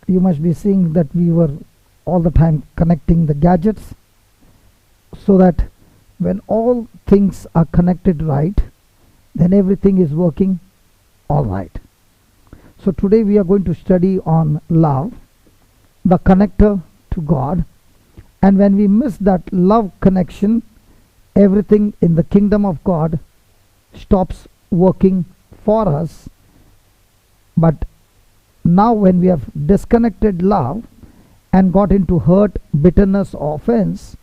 You must be seeing that we were all the time connecting the gadgets, so that when all things are connected right, then everything is working all right. So today we are going to study on love, the connector to God. And when we miss that love connection, everything in the kingdom of God stops working for us. But now when we have disconnected love and got into hurt, bitterness, or offense,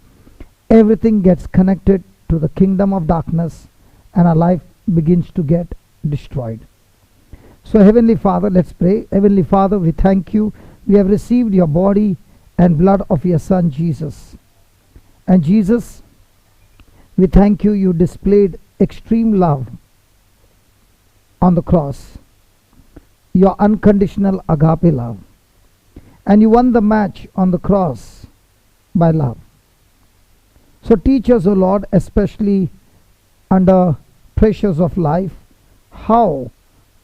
everything gets connected to the kingdom of darkness and our life begins to get destroyed. So Heavenly Father, let's pray. Heavenly Father, we thank you. We have received your body and blood of your Son Jesus. And Jesus, we thank you, you displayed extreme love on the cross, your unconditional agape love. And you won the match on the cross by love. So teach us, O Lord, especially under pressures of life, how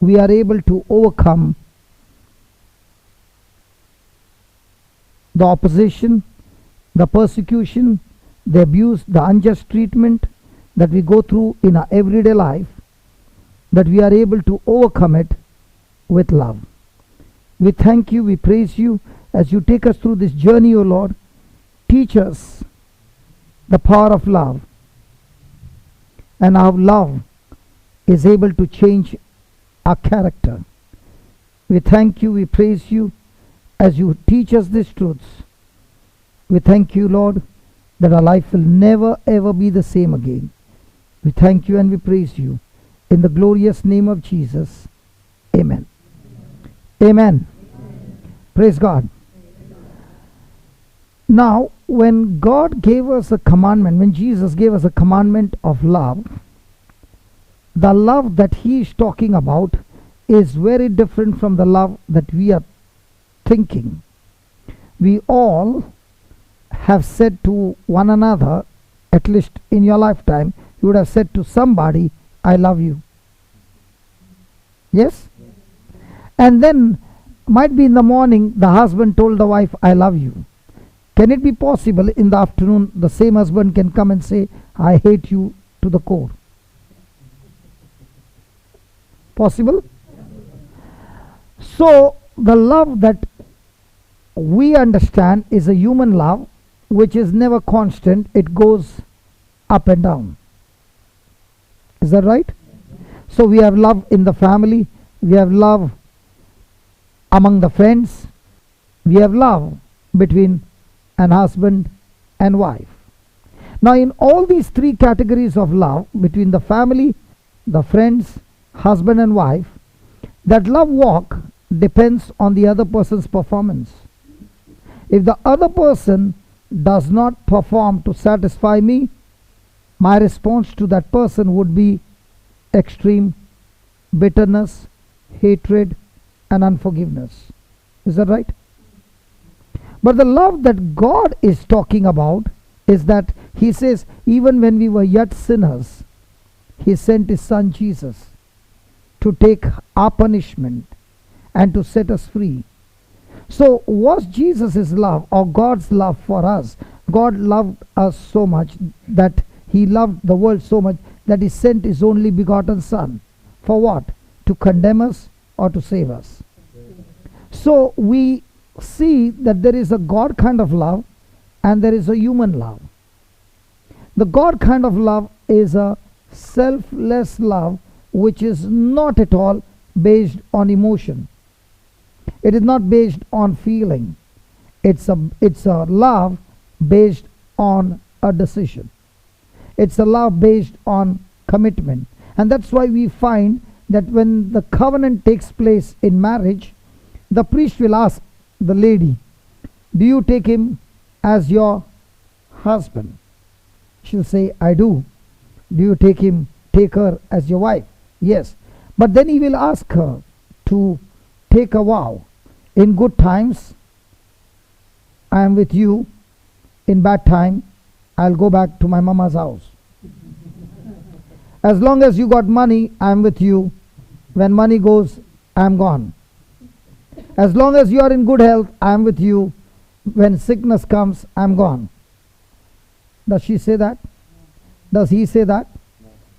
we are able to overcome the opposition, the persecution, the abuse, the unjust treatment that we go through in our everyday life, that we are able to overcome it with love. We thank you, we praise you as you take us through this journey, O Lord. Teach us the power of love and how love is able to change our character. We thank you, we praise you as you teach us these truths. We thank you, Lord, that our life will never ever be the same again. We thank you and we praise you in the glorious name of Jesus. Amen. Amen. Praise God. Now, when God gave us a commandment, when Jesus gave us a commandment of love, the love that he is talking about is very different from the love that we are thinking. We all have said to one another, at least in your lifetime, you would have said to somebody, I love you. Yes? And then, might be in the morning, the husband told the wife, I love you. Can it be possible in the afternoon, the same husband can come and say, I hate you to the core? Possible? So, the love that we understand is a human love, which is never constant. It goes up and down. Is that right? So we have love in the family, we have love among the friends, we have love between an husband and wife. Now in all these three categories of love, between the family, the friends, husband and wife, that love walk depends on the other person's performance. If the other person does not perform to satisfy me, my response to that person would be extreme bitterness, hatred, and unforgiveness. Is that right? But the love that God is talking about is that he says, even when we were yet sinners, he sent his Son Jesus to take our punishment and to set us free. So was Jesus' love or God's love for us? God loved us so much that he loved the world so much that he sent his only begotten Son. For what? To condemn us or to save us? So we see that there is a God kind of love and there is a human love. The God kind of love is a selfless love which is not at all based on emotion. It is not based on feeling. It's a love based on a decision. It's a love based on commitment. And that's why we find that when the covenant takes place in marriage, the priest will ask the lady, do you take him as your husband? She'll say, I do. Do you take her as your wife? Yes. But then he will ask her to take a vow. In good times, I am with you. In bad time, I'll go back to my mama's house. As long as you got money, I am with you. When money goes, I am gone. As long as you are in good health, I am with you. When sickness comes, I am gone. Does she say that? Does he say that?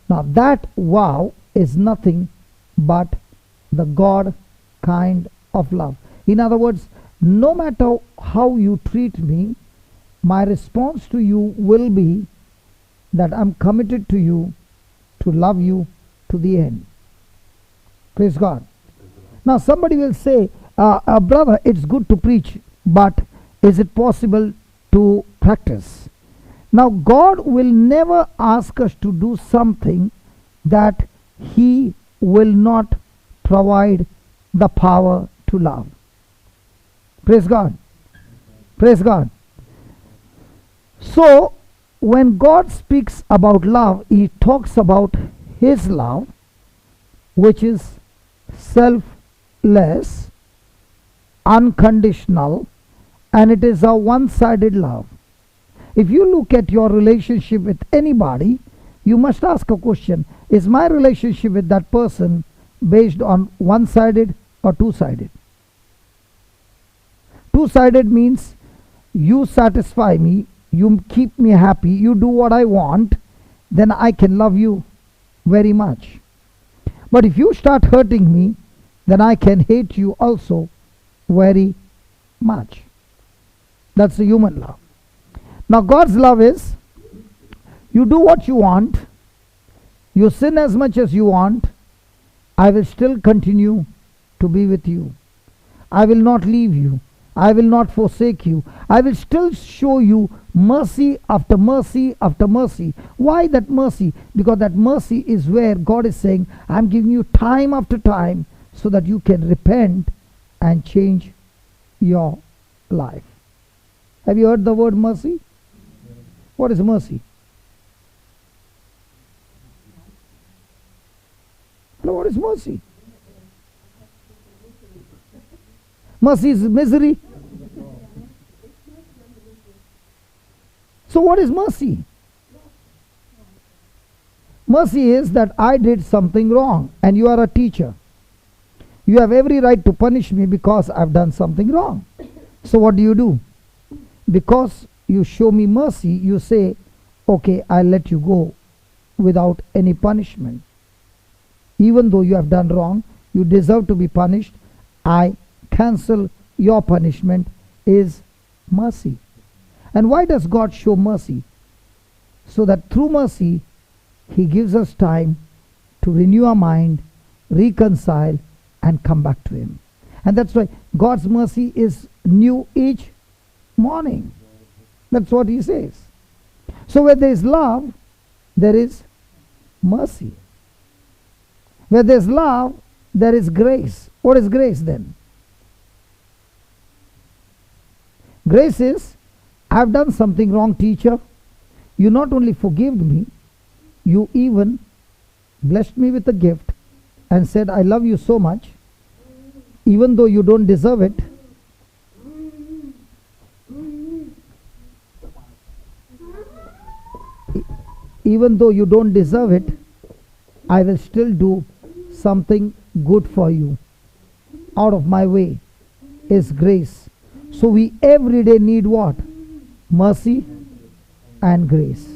Now that vow is nothing but the God kind of love. In other words, no matter how you treat me, my response to you will be that I'm committed to you, to love you to the end. Praise God. Now somebody will say, brother, it's good to preach, but is it possible to practice? Now God will never ask us to do something that He will not provide the power to love. Praise God. Praise God. So when God speaks about love, He talks about His love, which is selfless, unconditional, and it is a one-sided love. If you look at your relationship with anybody, you must ask a question: is my relationship with that person based on one-sided or two-sided? Two-sided means you satisfy me, you keep me happy, you do what I want, then I can love you very much. But if you start hurting me, then I can hate you also very much. That's the human love. Now God's love is, you do what you want, you sin as much as you want, I will still continue to be with you. I will not leave you. I will not forsake you. I will still show you mercy after mercy after mercy. Why that mercy? Because that mercy is where God is saying, I'm giving you time after time so that you can repent and change your life. Have you heard the word mercy? What is mercy? Hello, what is mercy? Mercy is misery. So what is mercy? Mercy is that I did something wrong and you are a teacher. You have every right to punish me because I've done something wrong. So what do? Because you show me mercy, you say, okay, I'll let you go without any punishment. Even though you have done wrong, you deserve to be punished, I cancel your punishment, is mercy. And why does God show mercy? So that through mercy, He gives us time to renew our mind, reconcile, and come back to Him. And that's why God's mercy is new each morning. That's what He says. So where there is love, there is mercy. Where there is love, there is grace. What is grace then? Grace is, I have done something wrong, teacher. You not only forgave me, you even blessed me with a gift and said, I love you so much, even though you don't deserve it. Even though you don't deserve it, I will still do something good for you. Out of my way is grace. So we every day need what? Mercy and grace.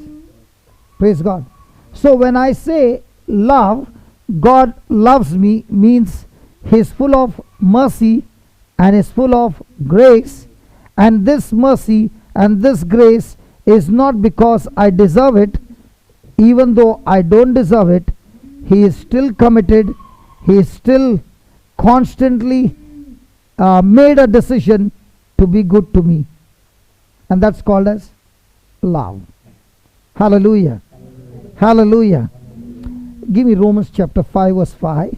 Praise God. So when I say love, God loves me, means He is full of mercy and is full of grace. And this mercy and this grace is not because I deserve it. Even though I don't deserve it, He is still committed. He is still constantly made a decision to be good to me. And that's called as love. Hallelujah. Hallelujah. Give me Romans chapter 5 verse 5.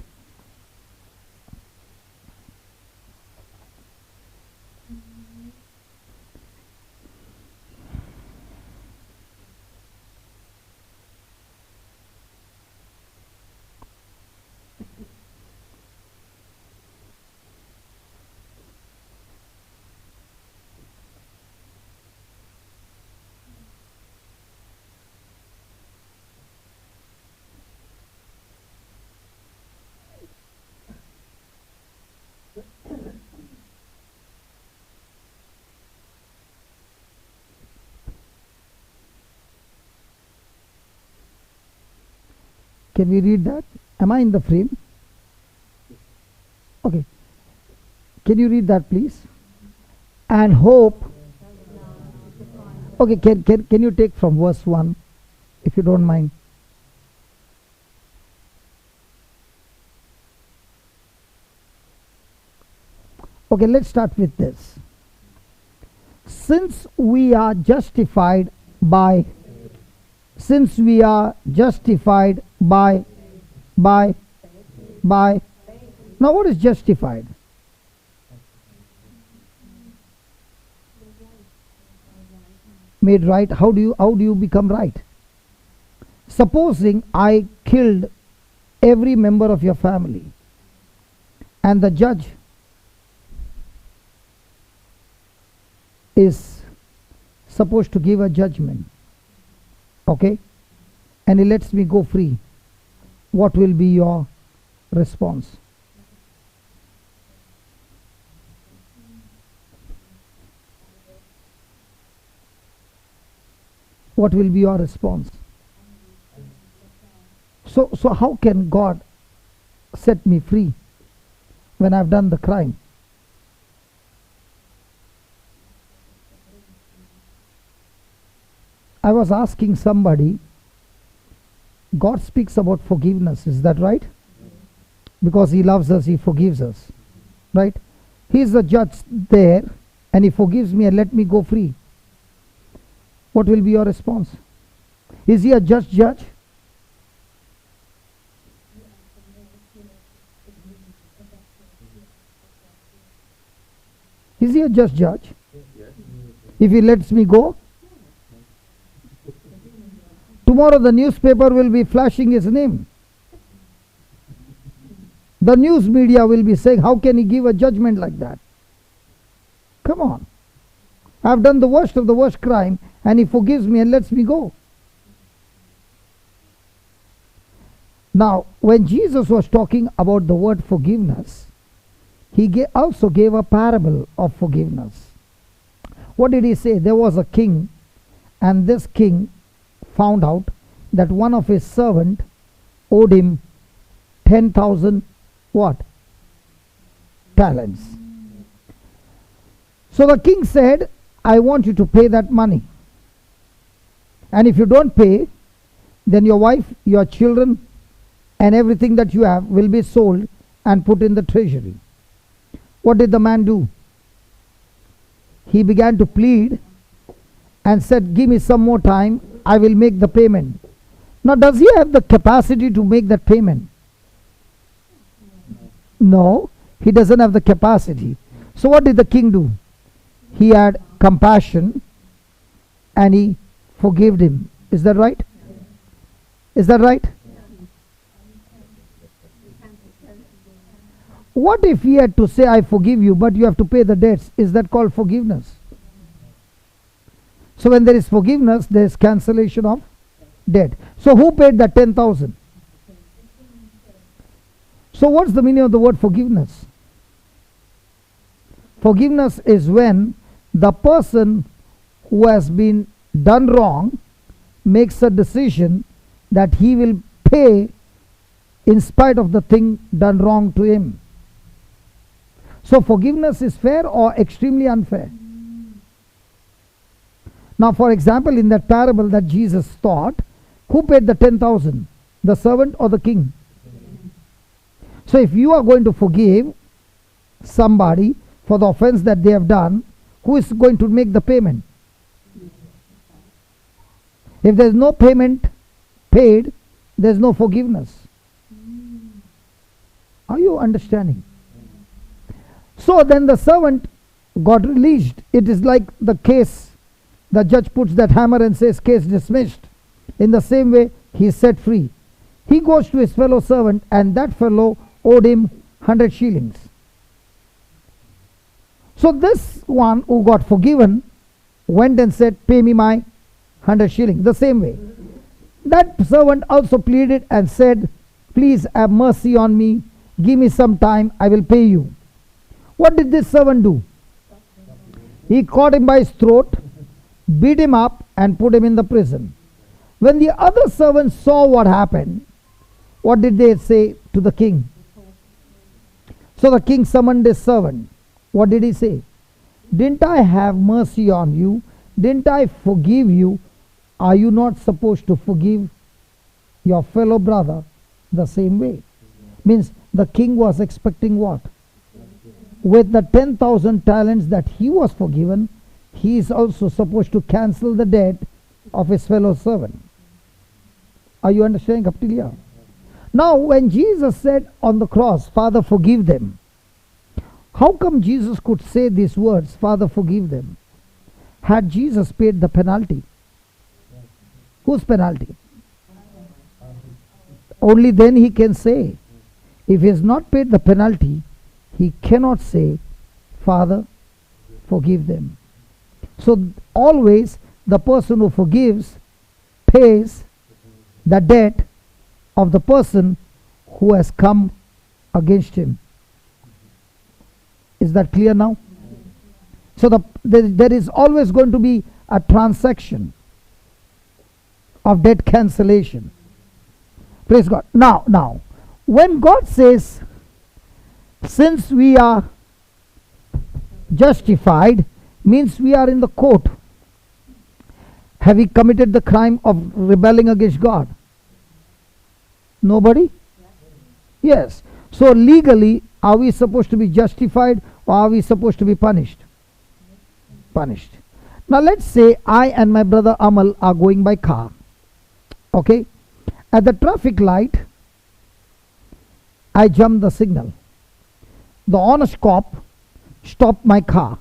Can we read that? Am I in the frame? Okay. Can you read that, please? And hope. Okay, can you take from verse 1, if you don't mind? Okay, let's start with this. Since we are justified by now what is justified? Made right. How do you become right? Supposing I killed every member of your family, and the judge is supposed to give a judgment, okay, and he lets me go free, what will be your response? What will be your response? So how can God set me free when I've done the crime? I was asking somebody, God speaks about forgiveness, is that right? Because He loves us, He forgives us, right? He's the judge there, and He forgives me and let me go free. What will be your response? Is He a just judge? Is He a just judge? If He lets me go? Tomorrow the newspaper will be flashing His name. The news media will be saying, how can He give a judgment like that? Come on. I've done the worst of the worst crime, and He forgives me and lets me go. Now, when Jesus was talking about the word forgiveness, He also gave a parable of forgiveness. What did He say? There was a king, and this king found out that one of his servants owed him 10,000 what? Talents. So the king said, I want you to pay that money. And if you don't pay, then your wife, your children, and everything that you have will be sold and put in the treasury. What did the man do? He began to plead and said, give me some more time, I will make the payment. Now, does he have the capacity to make that payment? No, he doesn't have the capacity. So what did the king do? He had compassion and he forgave him. Is that right? Is that right? What if he had to say, I forgive you, but you have to pay the debts? Is that called forgiveness? So when there is forgiveness, there is cancellation of debt. So who paid that 10,000? So what's the meaning of the word forgiveness? Forgiveness is when the person who has been done wrong makes a decision that he will pay in spite of the thing done wrong to him. So forgiveness is fair or extremely unfair? Now, for example, in that parable that Jesus taught, who paid the 10,000? The servant or the king? So if you are going to forgive somebody for the offense that they have done, who is going to make the payment? If there is no payment paid, there is no forgiveness. Are you understanding? So then the servant got released. It is like the case, the judge puts that hammer and says, case dismissed. In the same way, he is set free. He goes to his fellow servant, and that fellow owed him 100 shillings. So this one who got forgiven went and said, pay me my 100 shillings. The same way. That servant also pleaded and said, please have mercy on me. Give me some time. I will pay you. What did this servant do? He caught him by his throat, beat him up, and put him in the prison. When the other servants saw what happened, What did they say to the king? So the king summoned his servant. What did he say? Didn't I have mercy on you? Didn't I forgive you? Are you not supposed to forgive your fellow brother the same way? Means the king was expecting what? With the 10,000 talents that he was forgiven, he is also supposed to cancel the debt of his fellow servant. Are you understanding up till here? Now when Jesus said on the cross, Father, forgive them, how come Jesus could say these words, Father, forgive them? Had Jesus paid the penalty? Whose penalty? Only then he can say. If he has not paid the penalty, he cannot say, Father, forgive them. So always the person who forgives pays the debt of the person who has come against him. Is that clear now? So there is always going to be a transaction of debt cancellation. Praise God. Now, when God says, since we are justified, means we are in the court. Have we committed the crime of rebelling against God? Nobody? Yes. So legally, are we supposed to be justified or are we supposed to be punished? Punished. Now let's say I and my brother Amal are going by car. Okay? At the traffic light, I jump the signal. The honest cop stopped my car.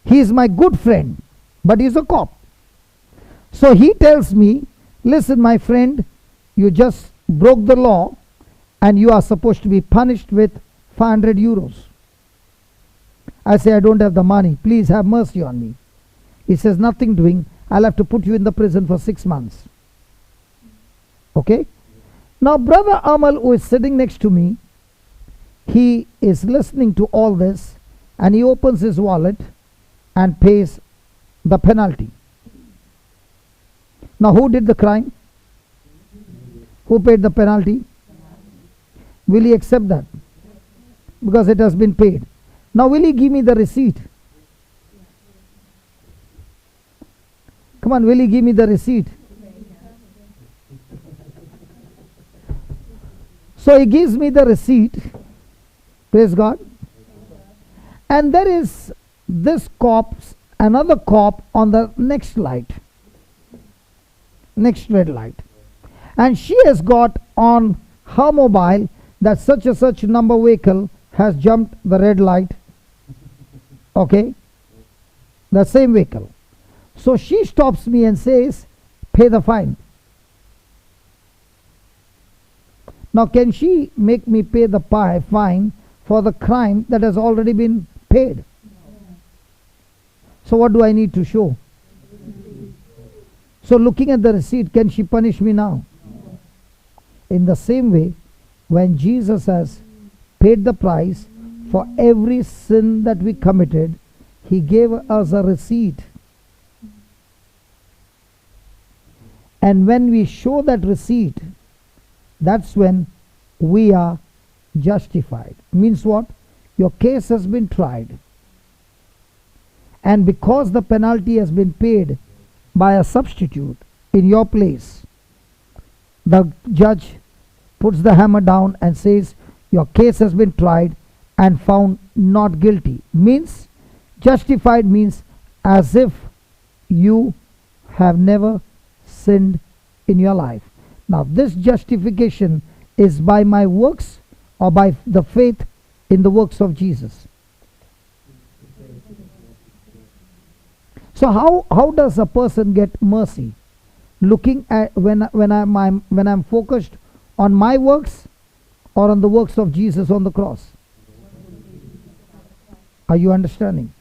He is my good friend, but he is a cop. So he tells me, listen my friend, you just broke the law and you are supposed to be punished with 500 euros. I say, I don't have the money. Please have mercy on me. He says, nothing doing. I'll have to put you in the prison for 6 months. Okay? Now, brother Amal, who is sitting next to me, he is listening to all this and he opens his wallet and pays the penalty. Now, who did the crime? Who paid the penalty? Will he accept that? Because it has been paid. Now, will he give me the receipt? Come on, will he give me the receipt? So he gives me the receipt. Praise God. And there is this cop, another cop on the next light. Next red light. And she has got on her mobile that such a such number vehicle has jumped the red light. Okay? The same vehicle. So she stops me and says, pay the fine. Now can she make me pay the fine for the crime that has already been paid? So what do I need to show? So looking at the receipt, can she punish me now? In the same way, when Jesus has paid the price for every sin that we committed, he gave us a receipt. And when we show that receipt, that's when we are justified. Means what? Your case has been tried. And because the penalty has been paid by a substitute in your place, the judge puts the hammer down and says, your case has been tried and found not guilty. Means justified means as if you have never sinned in your life. Now this justification is by my works or by the faith in the works of Jesus. So how does a person get mercy? Looking at when I'm focused on my works or on the works of Jesus on the cross? Are you understanding?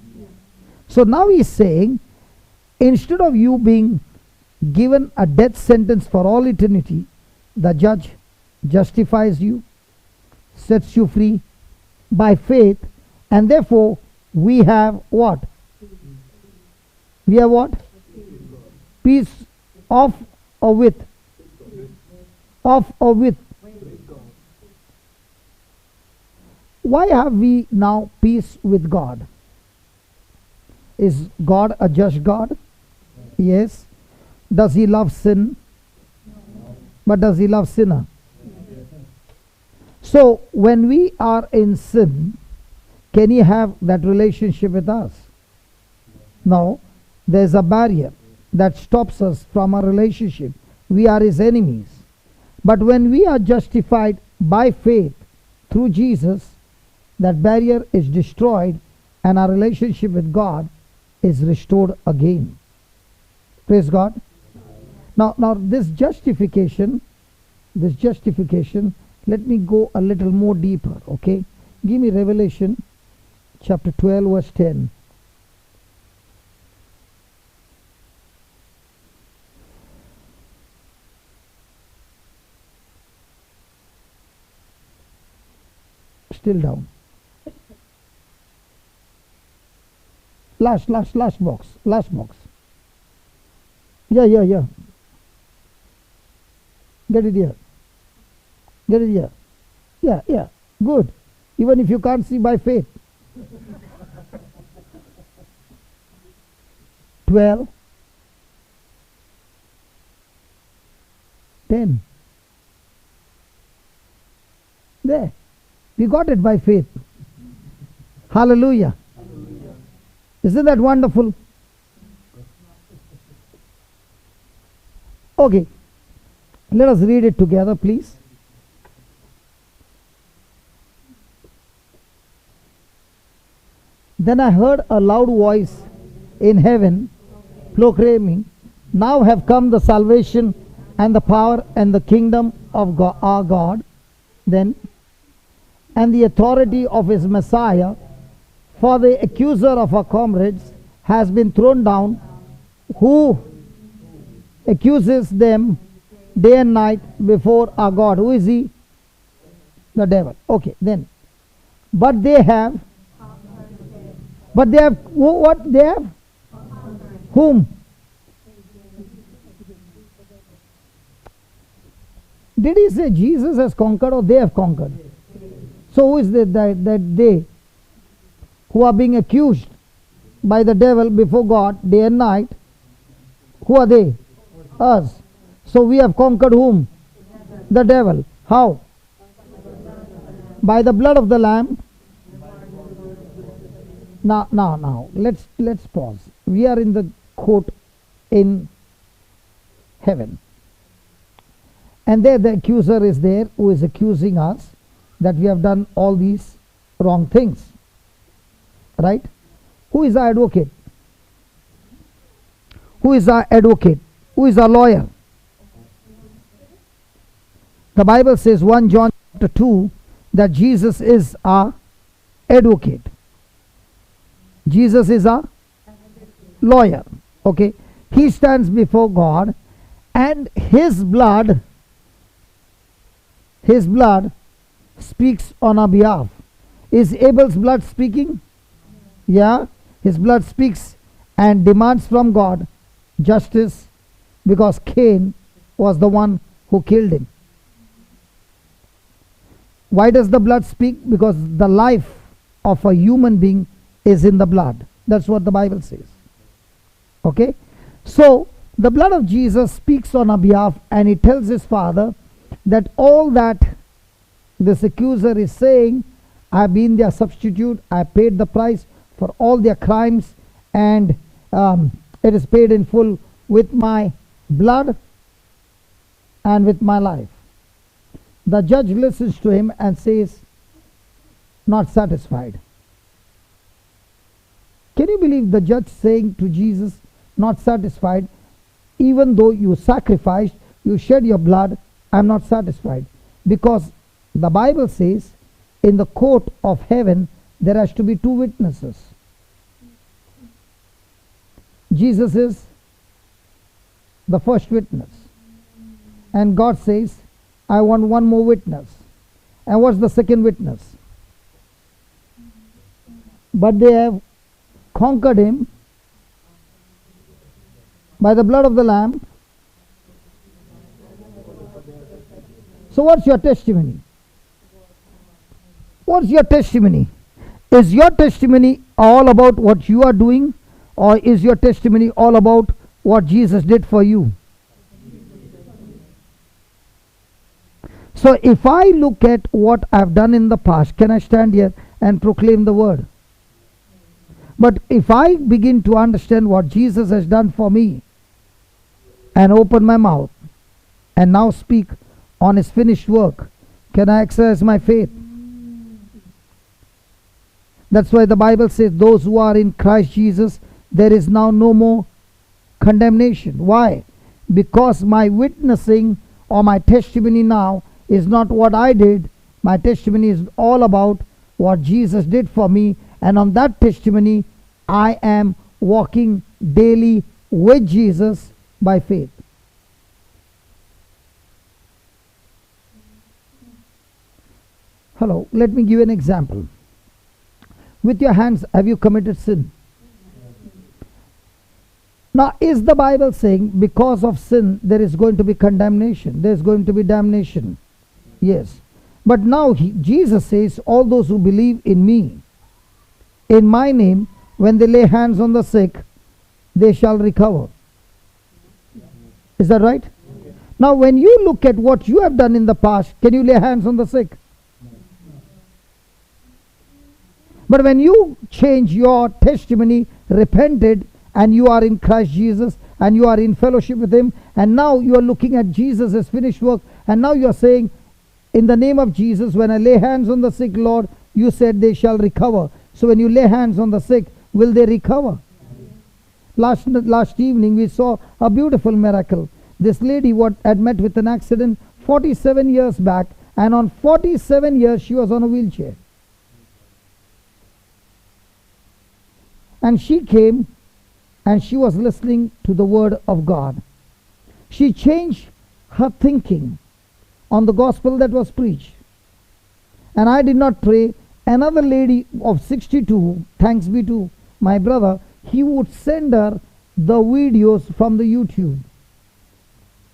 So now he's saying, instead of you being given a death sentence for all eternity, the judge justifies you, sets you free by faith, and therefore we have what? We have what? Peace of or with? Of or with? why have we now peace with God? Is God a just God? Yes. Does he love sin? But does he love sinner? So when we are in sin, can he have that relationship with us? No. There's a barrier that stops us from a relationship. We are his enemies. But when we are justified by faith through Jesus, that barrier is destroyed and our relationship with God is restored again. Praise God. Now this justification, let me go a little more deeper, okay? Give me Revelation chapter 12 verse 10. Still down. Last box. Yeah. Get it here. Yeah. Good. Even if you can't see by faith. 12. 10. There. We got it by faith. Hallelujah. Isn't that wonderful? Okay. Let us read it together, please. Then I heard a loud voice in heaven proclaiming, now have come the salvation and the power and the kingdom of God, our God, then, and the authority of his Messiah, for the accuser of our comrades has been thrown down, who accuses them day and night before our God. Who is he? The devil. Okay, then. But they have what they have? Whom? Did he say Jesus has conquered or they have conquered? So who is that they who are being accused by the devil before God day and night? Who are they? Us. So we have conquered whom? The devil. How? By the blood of the Lamb. Now, let's pause. We are in the court in heaven. And there the accuser is there who is accusing us that we have done all these wrong things. Right? Who is our advocate? Who is our advocate? Who is our lawyer? The Bible says 1 John chapter 2 that Jesus is our advocate. Jesus is our lawyer. Okay? He stands before God and his blood speaks on our behalf. Is Abel's blood speaking? Yeah. His blood speaks and demands from God justice because Cain was the one who killed him. Why does the blood speak? Because the life of a human being is in the blood. That's what the Bible says. Okay? So, the blood of Jesus speaks on our behalf and he tells his Father that all that this accuser is saying, I have been their substitute, I paid the price for all their crimes, and it is paid in full with my blood and with my life. The judge listens to him and says, not satisfied. Can you believe the judge saying to Jesus, not satisfied, even though you sacrificed, you shed your blood, I am not satisfied? Because the Bible says, in the court of heaven, there has to be two witnesses. Jesus is the first witness. And God says, I want one more witness. And what's the second witness? But they have conquered him by the blood of the Lamb. So what's your testimony? What's your testimony? Is your testimony all about what you are doing, or is your testimony all about what Jesus did for you? So if I look at what I've done in the past, can I stand here and proclaim the word? But if I begin to understand what Jesus has done for me and open my mouth and now speak on his finished work, can I exercise my faith? That's why the Bible says those who are in Christ Jesus, there is now no more condemnation. Why? Because my witnessing or my testimony now is not what I did. My testimony is all about what Jesus did for me, and on that testimony I am walking daily with Jesus by faith. Hello, let me give you an example. With your hands, have you committed sin? Now, is the Bible saying because of sin there is going to be condemnation, there is going to be damnation? Yes. But now Jesus says, all those who believe in me, in my name, when they lay hands on the sick, they shall recover. Is that right? Now, when you look at what you have done in the past, can you lay hands on the sick? But when you change your testimony, repented, and you are in Christ Jesus, and you are in fellowship with him, and now you are looking at Jesus' finished work, and now you are saying, in the name of Jesus, when I lay hands on the sick, Lord, you said they shall recover. So when you lay hands on the sick, will they recover? Last evening we saw a beautiful miracle. This lady had met with an accident 47 years back, and on 47 years she was on a wheelchair. And she came and she was listening to the word of God. She changed her thinking on the gospel that was preached. And I did not pray. Another lady of 62, thanks be to my brother, he would send her the videos from the YouTube.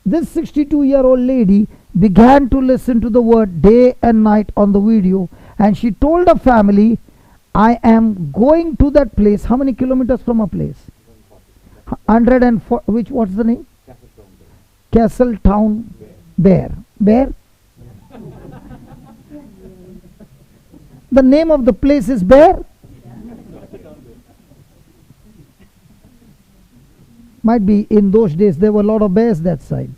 This 62-year-old lady began to listen to the word day and night on the video, and she told her family, I am going to that place. How many kilometers from a place? 104. What's the name? Castletown Bear. Bear? The name of the place is Bear? Might be in those days there were a lot of bears that side.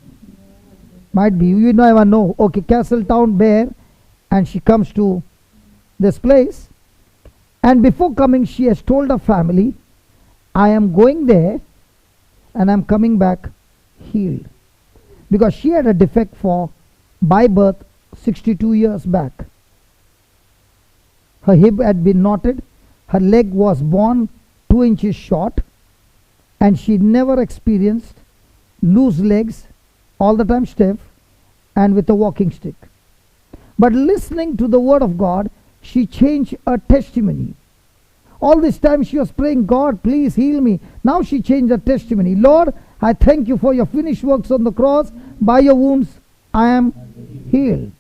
Might be, you never know. Okay, Castletown Bear, and she comes to this place, and before coming she has told her family, I am going there and I am coming back healed, because she had a defect by birth 62 years back. Her hip had been knotted, her leg was born 2 inches short, and she never experienced loose legs, all the time stiff and with a walking stick. But listening to the word of God, she changed her testimony. All this time she was praying, God, please heal me. Now she changed her testimony. Lord, I thank you for your finished works on the cross. By your wounds I am healed.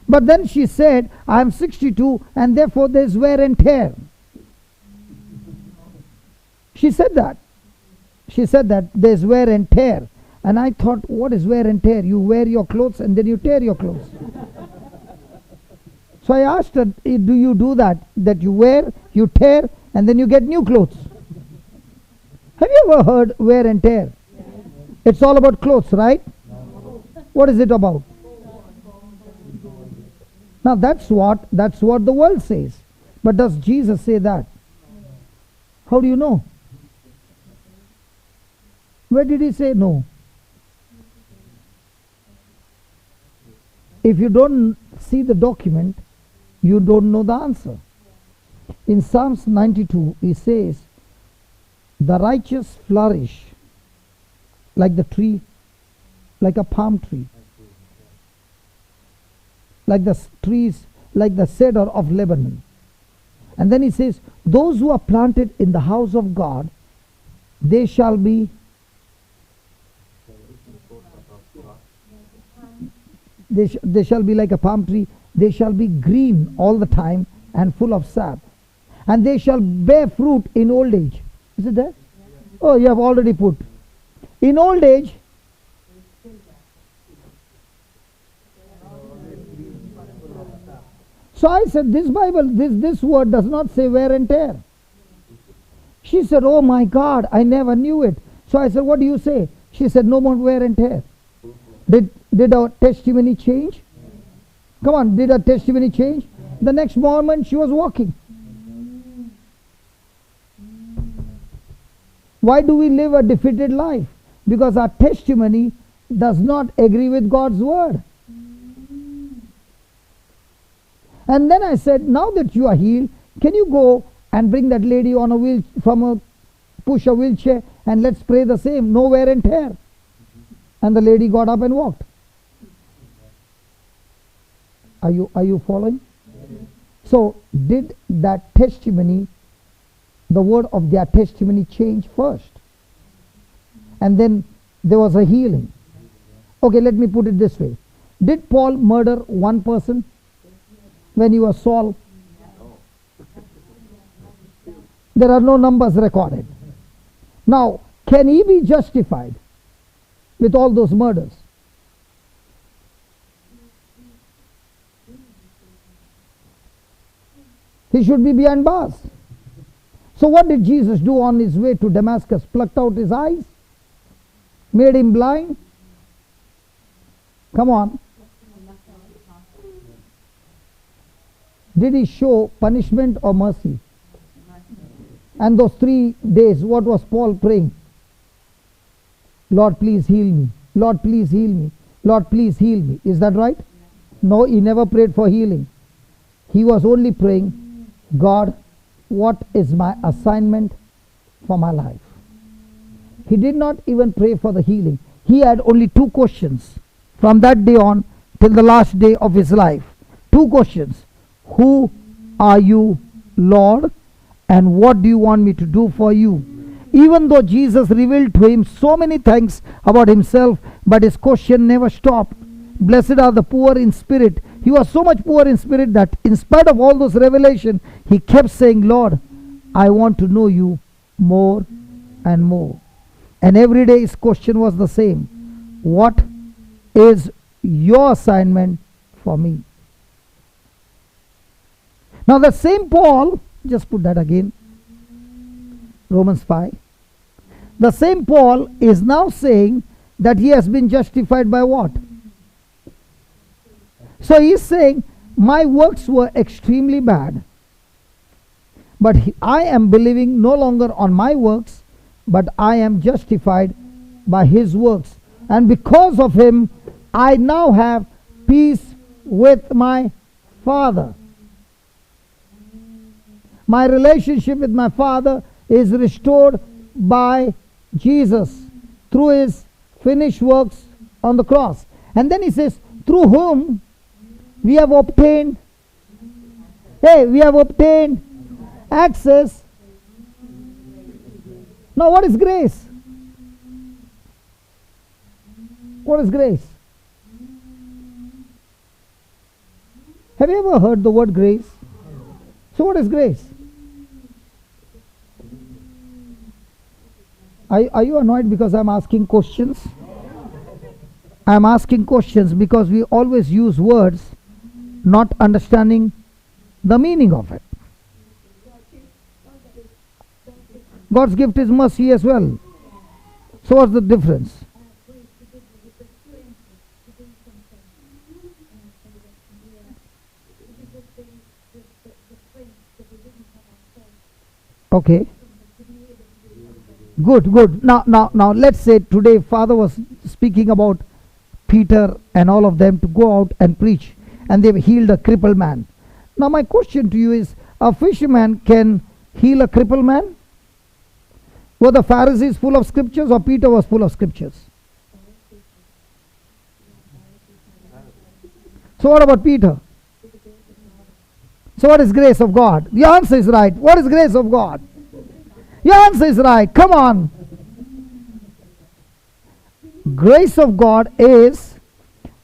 But then she said, I am 62 and therefore there is wear and tear. She said that. She said that there is wear and tear. And I thought, what is wear and tear? You wear your clothes and then you tear your clothes. So I asked her, do you do that? That you wear, you tear, and then you get new clothes. Have you ever heard wear and tear? Yes. It's all about clothes, right? No. What is it about? Now that's what the world says. But does Jesus say that? How do you know? Where did he say no? If you don't see the document, you don't know the answer. In Psalms 92, he says, the righteous flourish like the tree, like a palm tree, like the trees, like the cedar of Lebanon. And then he says, those who are planted in the house of God, they shall be they shall be like a palm tree. They shall be green all the time, and full of sap, and they shall bear fruit in old age. Is it there? Oh, you have already put. In old age, so I said, this Bible, this word does not say wear and tear. She said, oh my God, I never knew it. So I said, what do you say? She said, no more wear and tear. Did our testimony change? Come on, did our testimony change? The next moment she was walking. Why do we live a defeated life? Because our testimony does not agree with God's word. And then I said, now that you are healed, can you go and bring that lady on a push a wheelchair, and let's pray the same, no wear and tear. And the lady got up and walked. Are you following? So did that testimony, the word of their testimony, change first? And then there was a healing. Okay, let me put it this way. Did Paul murder one person when he was Saul? There are no numbers recorded. Now, can he be justified with all those murders? He should be behind bars. So what did Jesus do on his way to Damascus? Plucked out his eyes? Made him blind? Come on. Did he show punishment or mercy? And those 3 days, what was Paul praying? Lord, please heal me. Lord, please heal me. Lord, please heal me. Is that right? No, he never prayed for healing. He was only praying, God, what is my assignment for my life? He did not even pray for the healing. He had only 2 questions from that day on till the last day of his life. 2 questions. Who are you, Lord? And what do you want me to do for you? Even though Jesus revealed to him so many things about himself, but his question never stopped. Blessed are the poor in spirit. He was so much poor in spirit that in spite of all those revelations, he kept saying, Lord, I want to know you more and more. And every day his question was the same. What is your assignment for me? Now the same Paul, just put that again, Romans 5. The same Paul is now saying that he has been justified by what? So he is saying, my works were extremely bad, but I am believing no longer on my works, but I am justified by his works. And because of him, I now have peace with my Father. My relationship with my Father is restored by Jesus through his finished works on the cross. And then he says, through whom we have obtained, we have obtained access. Now what is grace? What is grace? Have you ever heard the word grace? So what is grace? Are you annoyed because I'm asking questions? I'm asking questions because we always use words not understanding the meaning of it. God's gift is mercy as well. So what's the difference? Okay. Good. Now let's say today Father was speaking about Peter and all of them to go out and preach, and they've healed a crippled man. Now my question to you is, a fisherman can heal a crippled man? Were the Pharisees full of scriptures, or Peter was full of scriptures? So what about Peter? So what is grace of God? The answer is right. What is grace of God? The answer is right. Come on. Grace of God is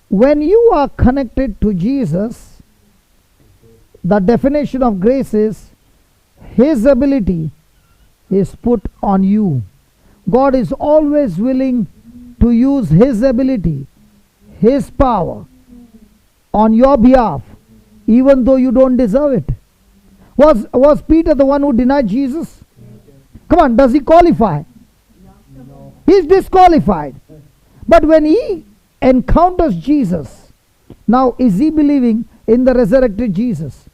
when you are connected to Jesus, the definition of grace is His ability is put on you. God is always willing to use His ability, His power on your behalf, even though you don't deserve it. Was Peter the one who denied Jesus? Come on, does he qualify? He's disqualified. But when he encounters Jesus, now is he believing in the resurrected Jesus?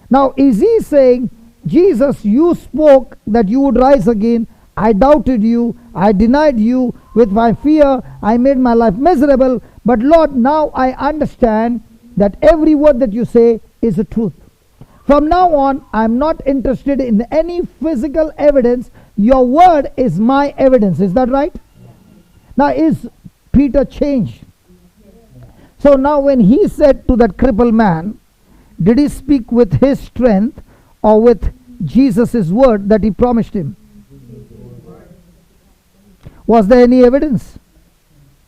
Now is he saying, Jesus, you spoke that you would rise again. I doubted you. I denied you. With my fear, I made my life miserable. But Lord, now I understand that every word that you say is the truth. From now on, I'm not interested in any physical evidence. Your word is my evidence. Is that right? Now, is Peter changed? So now when he said to that crippled man, did he speak with his strength or with Jesus' word that he promised him? Was there any evidence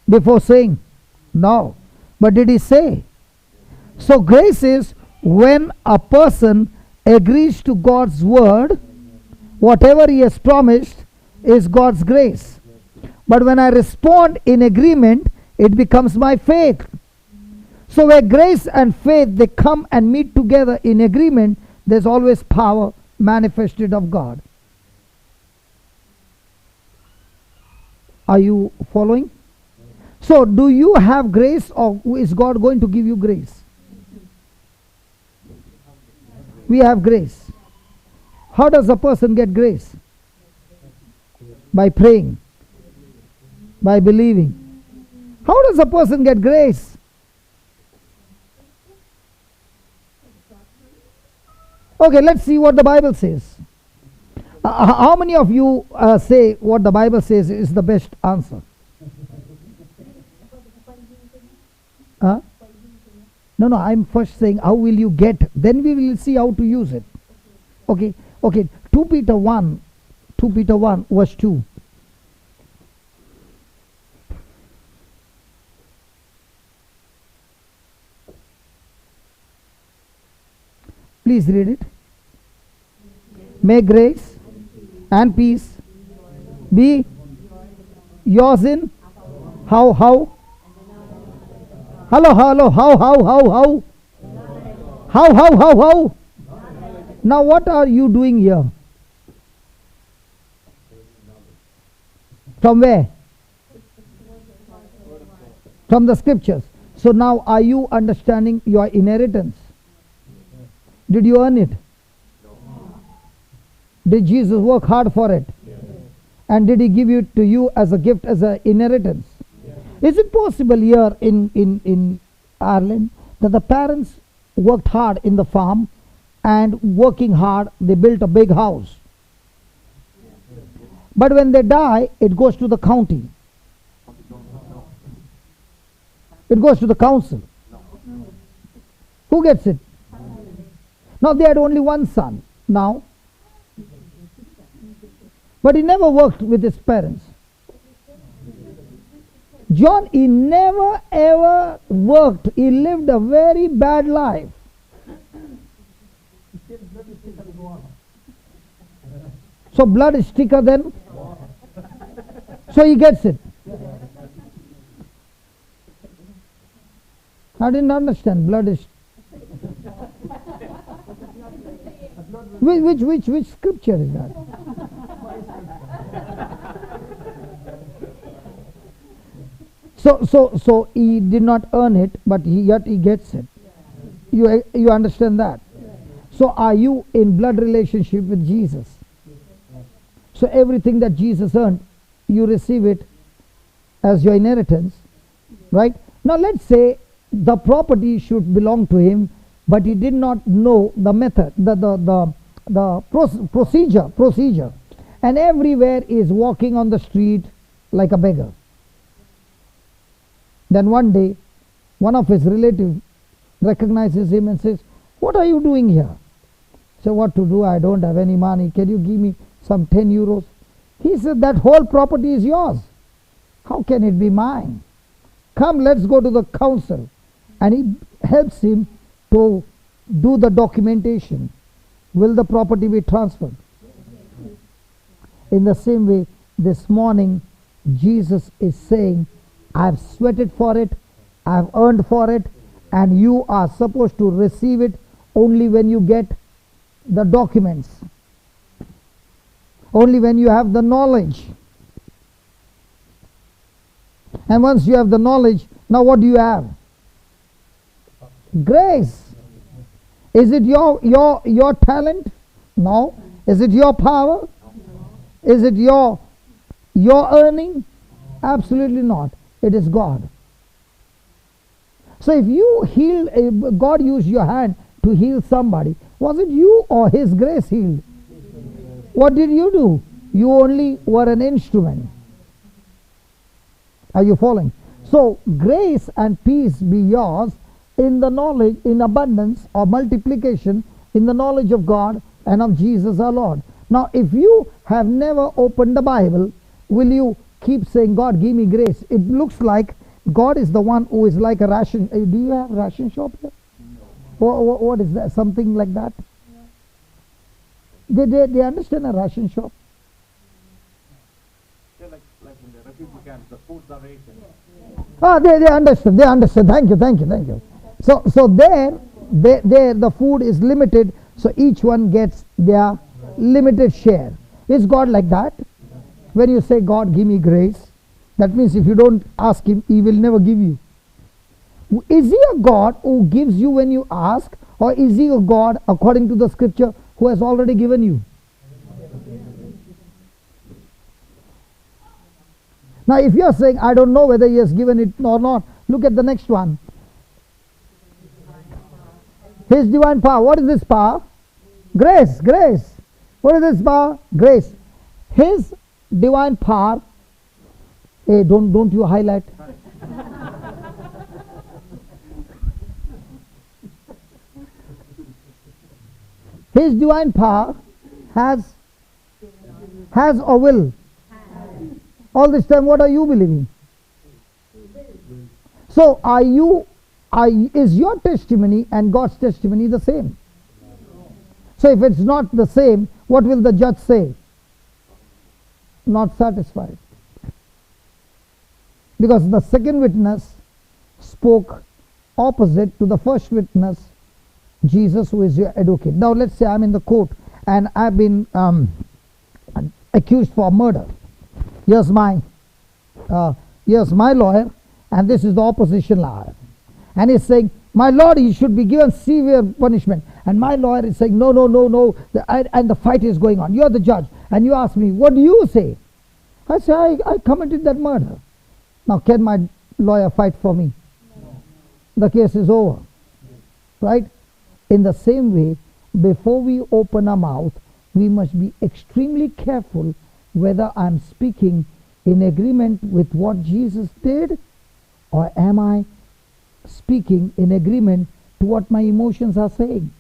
before saying? No. But did he say? So grace is when a person agrees to God's word, whatever he has promised is God's grace. But when I respond in agreement, it becomes my faith. So where grace and faith, they come and meet together in agreement, there's always power manifested of God. Are you following? So do you have grace, or is God going to give you grace? We have grace. How does a person get grace? By praying, by believing. How does a person get grace? Okay, let's see what the Bible says. How many of you say what the Bible says is the best answer? No, I'm first saying how will you get, then we will see how to use it. Okay. 2 Peter 1 verse 2. Please read it. May grace and peace be yours in how? Hello, how? Now what are you doing here? From where? From the scriptures. So now are you understanding your inheritance? Did you earn it? Did Jesus work hard for it? And did he give it to you as a gift, as an inheritance? Is it possible here in Ireland that the parents worked hard in the farm and working hard they built a big house? But when they die, it goes to the county. It goes to the council. Who gets it? Now they had only one son now. But he never worked with his parents. John, he never ever worked. He lived a very bad life. So blood is thicker than. So he gets it. I didn't understand. Blood is. Which scripture is that? So he did not earn it, but yet he gets it. You understand that? So are you in blood relationship with Jesus? So everything that Jesus earned, you receive it as your inheritance, right? Now let's say the property should belong to him, but he did not know the method, the procedure, and everywhere is walking on the street like a beggar. Then one day, one of his relatives recognizes him and says, "What are you doing here?" So what to do? I don't have any money. Can you give me some 10 euros? He said, "That whole property is yours. How can it be mine? Come, let's go to the council." And he helps him to do the documentation, will the property be transferred? In the same way, this morning, Jesus is saying, I have sweated for it, I have earned for it, and you are supposed to receive it only when you get the documents, only when you have the knowledge. And once you have the knowledge, now what do you have? Grace. Is it your talent? No. Is it your power? Is it your earning? Absolutely not. It is God. So if you heal, God used your hand to heal somebody, was it you or His grace healed? What did you do? You only were an instrument. Are you following? So grace and peace be yours in the knowledge, in abundance or multiplication, in the knowledge of God and of Jesus our Lord. Now if you have never opened the Bible, will you keep saying, God give me grace? It looks like God is the one who is like a ration. Do you have ration shop here? No. What is that? Something like that? No. They understand a ration shop? Like in the refugee camps, the foods are rationed. They understand. They understand. Thank you. So there the food is limited, so each one gets their limited share. Is God like that? When you say, God give me grace, that means if you don't ask Him, He will never give you. Is He a God who gives you when you ask, or is He a God, according to the scripture, who has already given you? Now if you are saying, I don't know whether He has given it or not, look at the next one. His divine power. What is this power? Grace. What is this power? Grace. His divine power. Hey, don't you highlight. His divine power has or will. All this time, what are you believing? So is your testimony and God's testimony the same? So if it's not the same, what will the judge say? Not satisfied. Because the second witness spoke opposite to the first witness, Jesus, who is your advocate. Now let's say I'm in the court and I've been accused for murder. Here's my lawyer, and this is the opposition lawyer. And he's saying, my lord, he should be given severe punishment. And my lawyer is saying, no. And the fight is going on. You're the judge. And you ask me, what do you say? I say, I committed that murder. Now, can my lawyer fight for me? No. The case is over. Right? In the same way, before we open our mouth, we must be extremely careful whether I'm speaking in agreement with what Jesus did, or am I speaking in agreement to what my emotions are saying.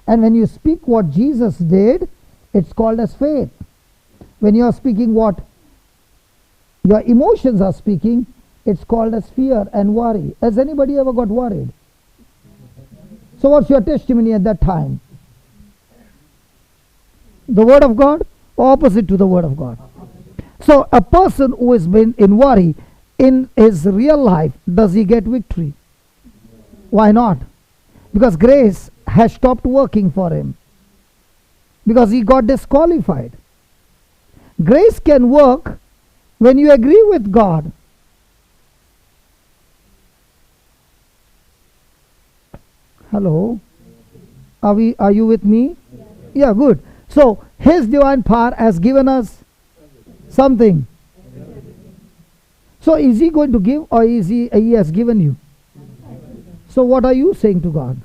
And when you speak what Jesus did, it's called as faith. When you are speaking what your emotions are speaking, it's called as fear and worry. Has anybody ever got worried? So what's your testimony at that time? The Word of God, opposite to the Word of God. So a person who has been in worry, in his real life, does he get victory? Why not? Because grace has stopped working for him. Because he got disqualified. Grace can work when you agree with God. Hello? Are you with me? Yeah, good. So His divine power has given us something. So is He going to give, or is He has given you? So what are you saying to God?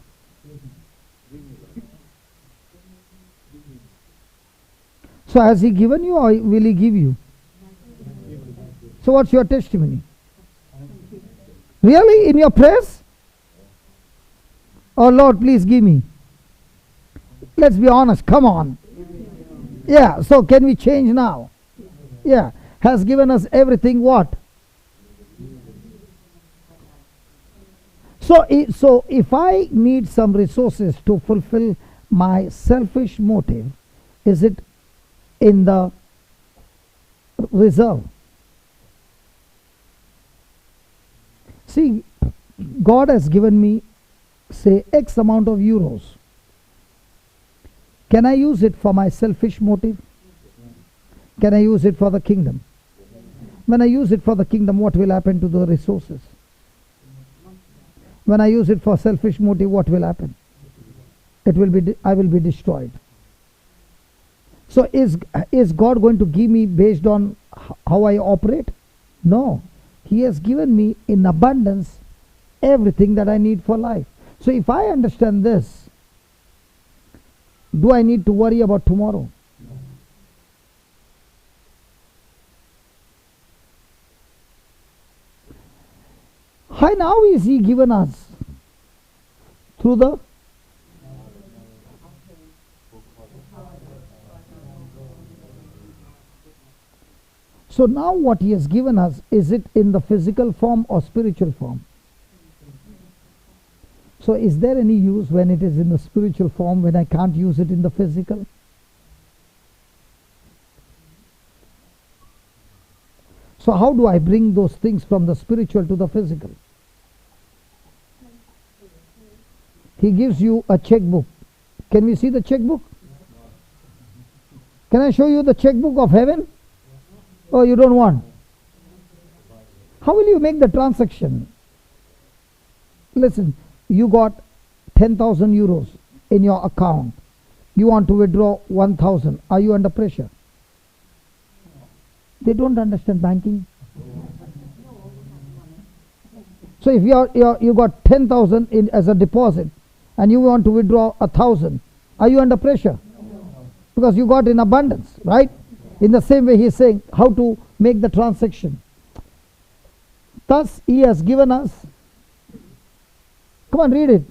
So has He given you, or will He give you? So what's your testimony? Really? In your prayers? Oh Lord, please give me. Let's be honest, come on. Yeah, so can we change now? Yeah, has given us everything what? So if I need some resources to fulfill my selfish motive, is it in the reserve? See, God has given me, say, X amount of euros. Can I use it for my selfish motive? Can I use it for the kingdom? When I use it for the kingdom, what will happen to the resources? When I use it for selfish motive, what will happen? I will be destroyed. So is God going to give me based on how I operate? No. He has given me in abundance everything that I need for life. So if I understand this, do I need to worry about tomorrow? How now is He given us? Through the So now what He has given us, is it in the physical form or spiritual form? So is there any use when it is in the spiritual form, when I can't use it in the physical? So how do I bring those things from the spiritual to the physical? He gives you a checkbook. Can we see the checkbook? Can I show you the checkbook of heaven? Oh, you don't want? How will you make the transaction? Listen, you got 10,000 euros in your account. You want to withdraw 1,000. Are you under pressure? They don't understand banking. So if you got 10,000 in as a deposit and you want to withdraw 1,000, are you under pressure? Because you got in abundance, right? In the same way, He is saying how to make the transaction. Thus He has given us. Come on, read it.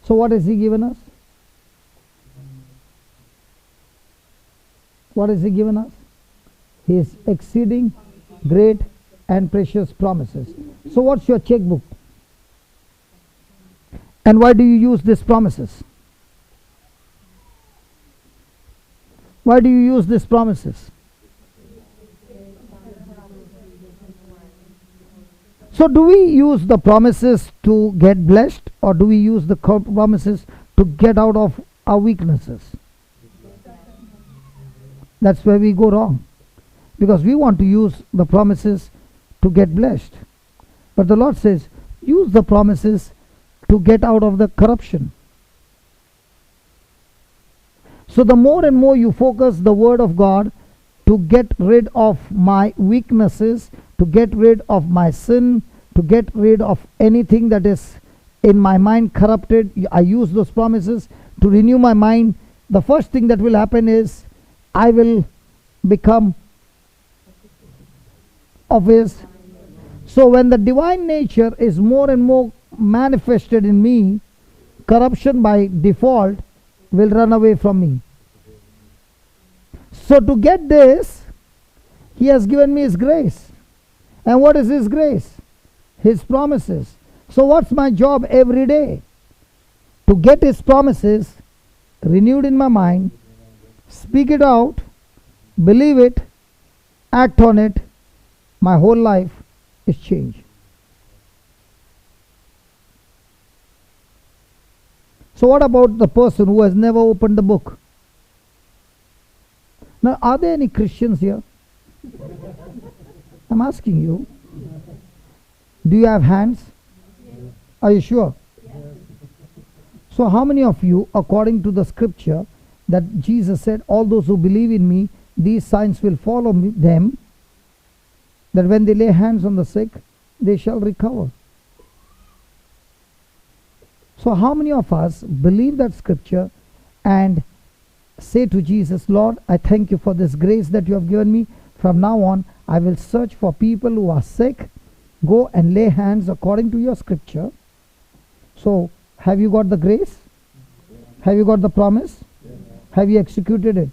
So what has He given us? What has He given us? His exceeding great and precious promises. So what's your checkbook? And why do you use these promises? Why do you use these promises? So do we use the promises to get blessed, or do we use the promises to get out of our weaknesses? That's where we go wrong. Because we want to use the promises to get blessed. But the Lord says, use the promises to get out of the corruption. So the more and more you focus the Word of God to get rid of my weaknesses, to get rid of my sin, to get rid of anything that is in my mind corrupted, I use those promises to renew my mind. The first thing that will happen is I will become of His. So when the divine nature is more and more manifested in me, corruption by default will run away from me. So to get this, He has given me His grace. And what is His grace? His promises. So what's my job every day? To get His promises renewed in my mind, speak it out, believe it, act on it. My whole life is changed. So what about the person who has never opened the book? Now, are there any Christians here? I'm asking you. Do you have hands? Are you sure? So how many of you, according to the scripture, that Jesus said, all those who believe in me, these signs will follow them, that when they lay hands on the sick, they shall recover. So how many of us believe that scripture and say to Jesus, Lord, I thank you for this grace that you have given me. From now on, I will search for people who are sick, go and lay hands according to your scripture, So, have you got the grace? Have you got the promise? Have you executed it?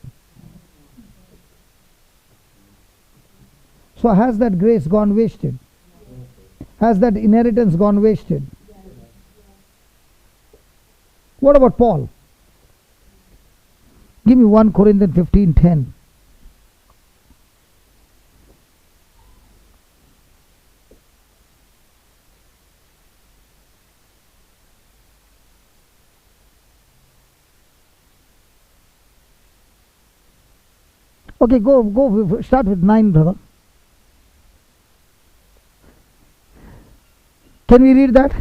So, has that grace gone wasted? Has that inheritance gone wasted? What about Paul? Give me 1 Corinthians 15:10. Okay, go, start with 9, brother. Can we read that?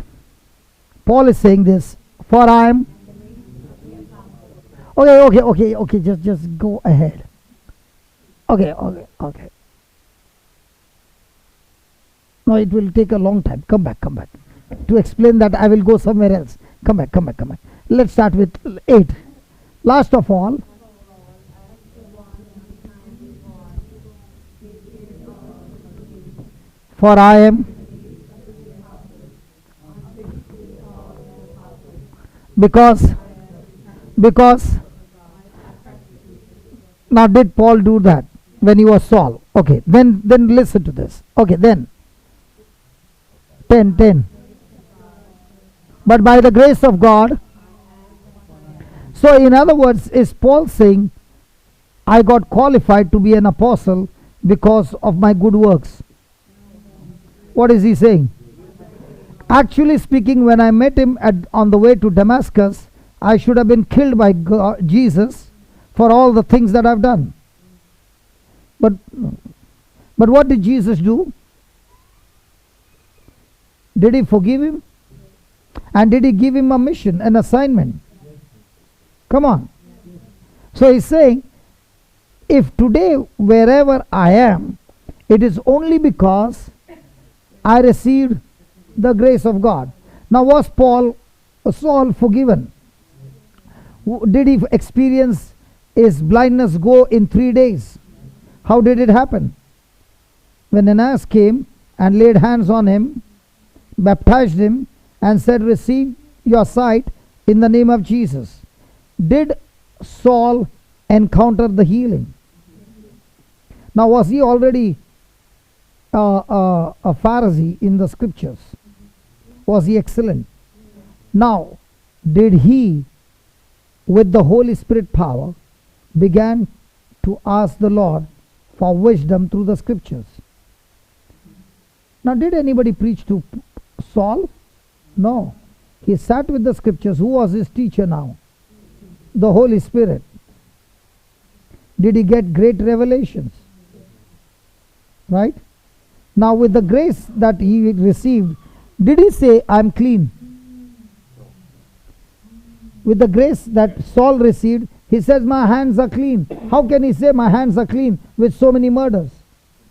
Paul is saying this, for I am... Okay, just go ahead. Okay. No, it will take a long time. Come back. To explain that, I will go somewhere else. Come back. Let's start with 8. Last of all, for I am... Because now did Paul do that when he was Saul? Okay, then listen to this. Okay, then 10. But by the grace of God. So in other words, is Paul saying, I got qualified to be an apostle because of my good works? What is he saying? Actually speaking, when I met him on the way to Damascus, I should have been killed by Jesus for all the things that I've done. But what did Jesus do? Did he forgive him? And did he give him a mission, an assignment? Come on. So he's saying, if today wherever I am, it is only because I received the grace of God. Now, was Saul forgiven? Did he experience his blindness go in 3 days? How did it happen? When Ananias came and laid hands on him, baptized him, and said, receive your sight in the name of Jesus. Did Saul encounter the healing? Now, was he already a Pharisee in the scriptures? Was he excellent? Now, did he, with the Holy Spirit power, began to ask the Lord for wisdom through the scriptures? Now, did anybody preach to Saul? No. He sat with the scriptures. Who was his teacher now? The Holy Spirit. Did he get great revelations? Right? Now, with the grace that he received, did he say, I'm clean? With the grace that Saul received, he says, my hands are clean. How can he say my hands are clean with so many murders?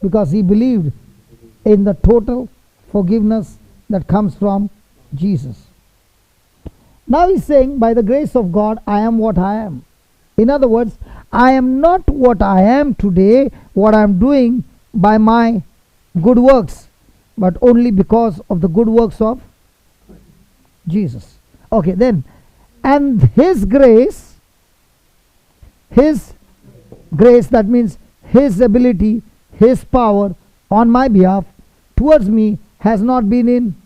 Because he believed in the total forgiveness that comes from Jesus. Now he's saying, by the grace of God, I am what I am. In other words, I am not what I am today, what I am doing by my good works, but only because of the good works of Jesus. Okay, then, and His grace, that means His ability, His power on my behalf towards me has not been in.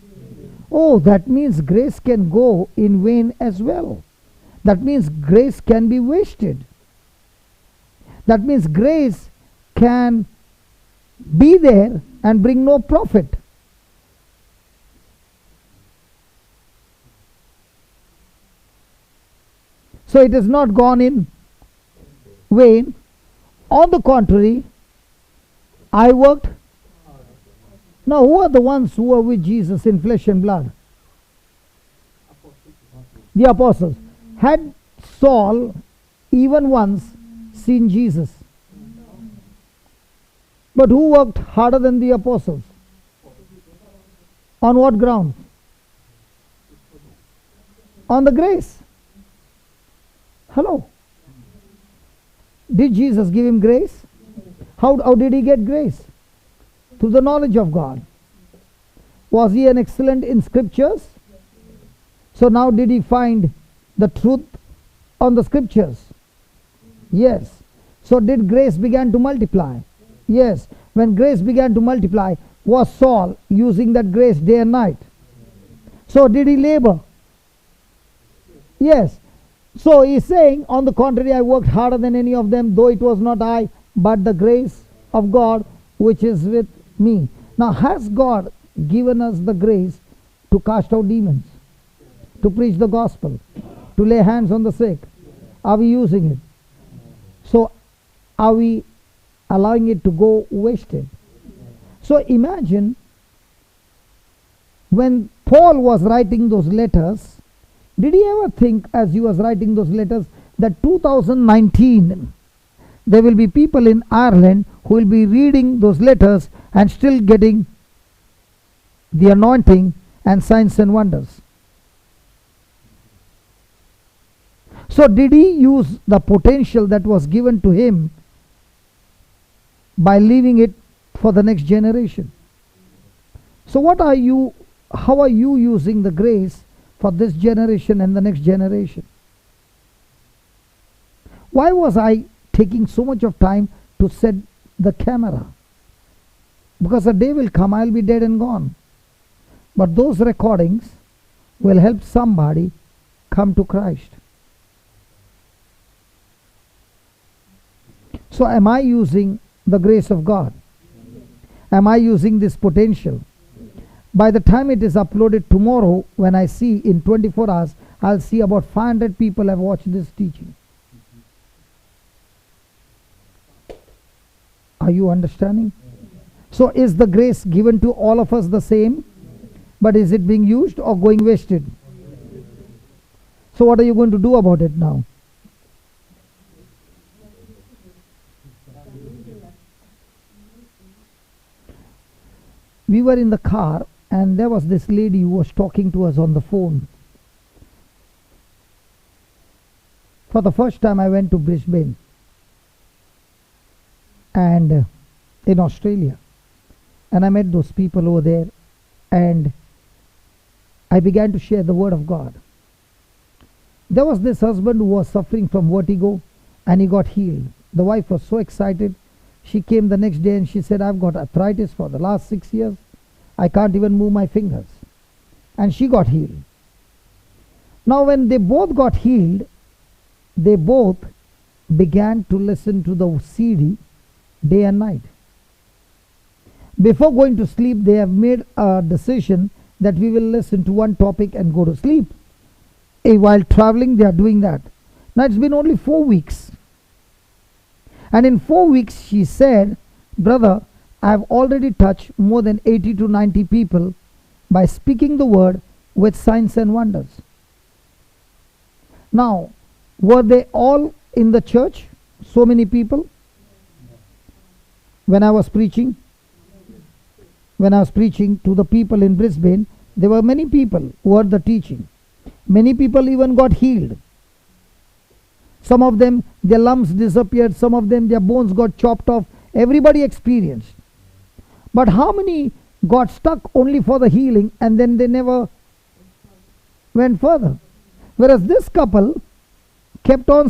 Oh, that means grace can go in vain as well. That means grace can be wasted. That means grace can be there and bring no profit. So it has not gone in vain. On the contrary, I worked. Now, who are the ones who were with Jesus in flesh and blood? The apostles. Had Saul even once seen Jesus? But who worked harder than the apostles? On what ground? On the grace. Hello. Did Jesus give him grace? How did he get grace? Through the knowledge of God. Was he an excellent in scriptures? So now did he find the truth on the scriptures? Yes. So did grace began to multiply? Yes. When grace began to multiply, was Saul using that grace day and night? So did he labor? Yes. So he's saying, on the contrary, I worked harder than any of them, though it was not I, but the grace of God which is with me. Now, has God given us the grace to cast out demons, to preach the gospel, to lay hands on the sick? Are we using it? So, are we allowing it to go wasted? So, imagine when Paul was writing those letters, did he ever think, as he was writing those letters, that 2019 there will be people in Ireland who will be reading those letters and still getting the anointing and signs and wonders? So did he use the potential that was given to him by leaving it for the next generation? So how are you using the grace for this generation and the next generation? Why was I taking so much of time to set the camera? Because a day will come, I'll be dead and gone. But those recordings will help somebody come to Christ. So am I using the grace of God? Am I using this potential? By the time it is uploaded tomorrow, when I see in 24 hours, I'll see about 500 people have watched this teaching. Are you understanding? So is the grace given to all of us the same? But is it being used or going wasted? So what are you going to do about it now? We were in the car and there was this lady who was talking to us on the phone. For the first time I went to Brisbane and in Australia, and I met those people over there, and I began to share the word of God. There was this husband who was suffering from vertigo and he got healed. The wife was so excited. She came the next day and she said, I've got arthritis for the last 6 years. I can't even move my fingers. And she got healed. Now when they both got healed, they both began to listen to the CD day and night. Before going to sleep, they have made a decision that we will listen to one topic and go to sleep. While traveling, they are doing that. Now it's been only 4 weeks. And in 4 weeks, she said, brother, I have already touched more than 80 to 90 people by speaking the word with signs and wonders. Now, were they all in the church? So many people? When I was preaching to the people in Brisbane, there were many people who heard the teaching. Many people even got healed. Some of them, their lumps disappeared. Some of them, their bones got chopped off. Everybody experienced. But how many got stuck only for the healing and then they never went further? Whereas this couple kept on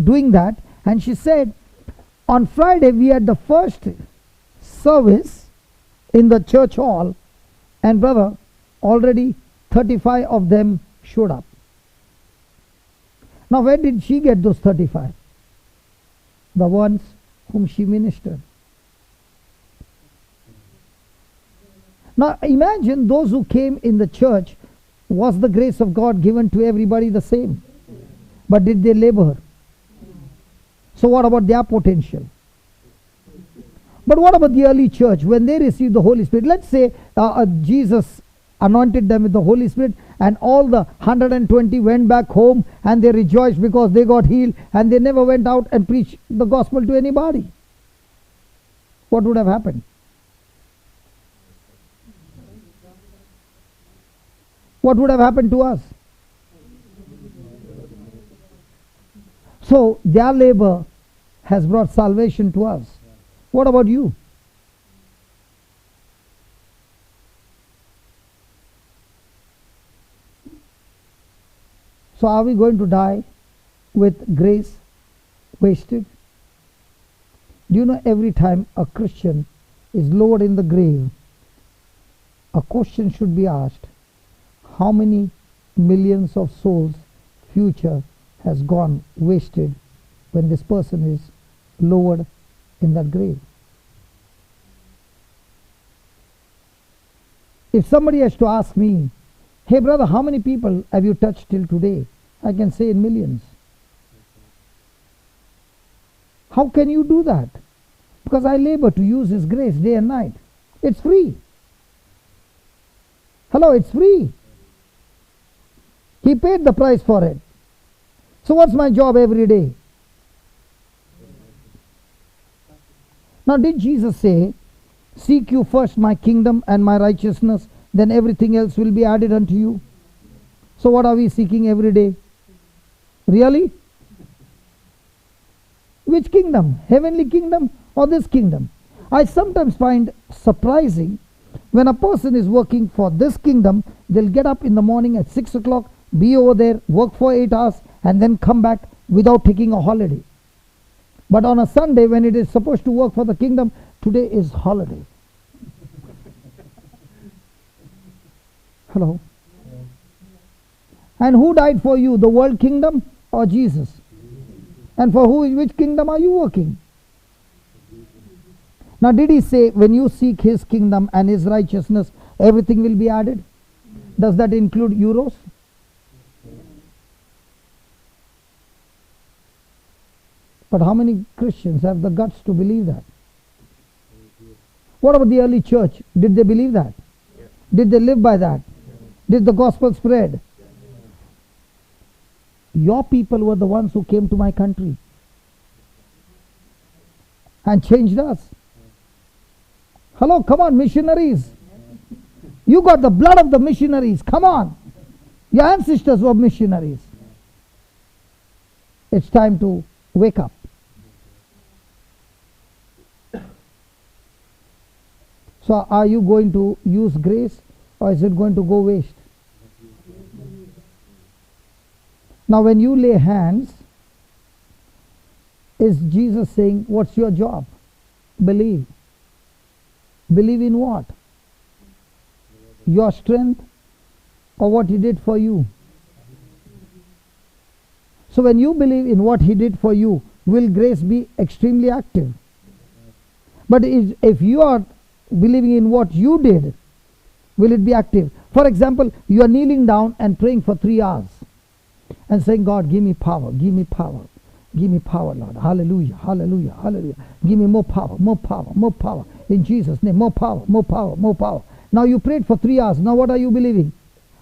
doing that, and she said, on Friday we had the first service in the church hall, and brother, already 35 of them showed up. Now where did she get those 35? The ones whom she ministered. Now imagine those who came in the church, was the grace of God given to everybody the same? But did they labor? So what about their potential? But what about the early church when they received the Holy Spirit? Let's say Jesus anointed them with the Holy Spirit and all the 120 went back home and they rejoiced because they got healed and they never went out and preached the gospel to anybody. What would have happened? What would have happened to us? So their labor has brought salvation to us. What about you? So are we going to die with grace wasted? Do you know every time a Christian is lowered in the grave, a question should be asked: how many millions of souls future has gone wasted when this person is lowered in that grave? If somebody has to ask me, hey brother, how many people have you touched till today? I can say in millions. How can you do that? Because I labor to use His grace day and night. It's free. Hello, it's free. He paid the price for it. So what's my job every day? Now, did Jesus say, seek you first my kingdom and my righteousness, then everything else will be added unto you? So what are we seeking every day? Really? Which kingdom? Heavenly kingdom or this kingdom? I sometimes find surprising when a person is working for this kingdom, they'll get up in the morning at 6 o'clock, be over there, work for 8 hours, and then come back without taking a holiday. But on a Sunday, when it is supposed to work for the kingdom, today is holiday. Hello? And who died for you, the world kingdom or Jesus? And for which kingdom are you working? Now, did He say, when you seek His kingdom and His righteousness, everything will be added? Does that include euros? But how many Christians have the guts to believe that? What about the early church? Did they believe that? Yes. Did they live by that? Yes. Did the gospel spread? Yes. Your people were the ones who came to my country and changed us. Hello, come on, missionaries. You got the blood of the missionaries. Come on. Your ancestors were missionaries. It's time to wake up. So are you going to use grace or is it going to go waste? Now when you lay hands, is Jesus saying, what's your job? Believe. Believe in what? Your strength or what He did for you? So when you believe in what He did for you, will grace be extremely active? But if you are believing in what you did, will it be active? For example, you are kneeling down and praying for 3 hours and saying, God, give me power, give me power, give me power, Lord. Hallelujah, hallelujah, hallelujah. Give me more power, more power, more power. In Jesus' name, more power, more power, more power. Now you prayed for 3 hours. Now what are you believing?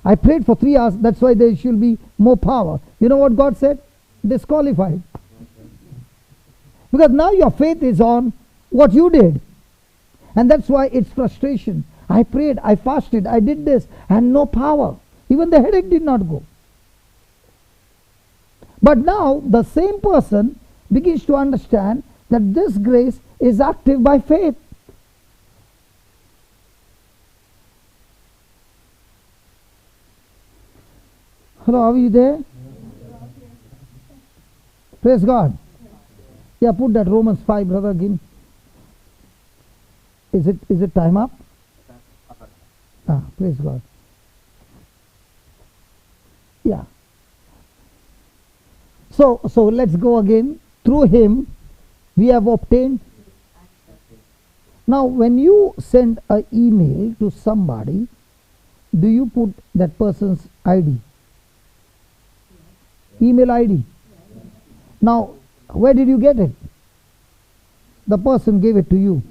I prayed for 3 hours. That's why there should be more power. You know what God said? Disqualified. Because now your faith is on what you did. And that's why it's frustration. I prayed, I fasted, I did this, and no power. Even the headache did not go. But now the same person begins to understand that this grace is active by faith. Hello, are you there? Praise God. Yeah, put that Romans 5, brother, again. Is it time up? Praise God. Yeah. So let's go again. Through Him we have obtained. Now when you send an email to somebody, do you put that person's ID? Email ID. Now where did you get it? The person gave it to you.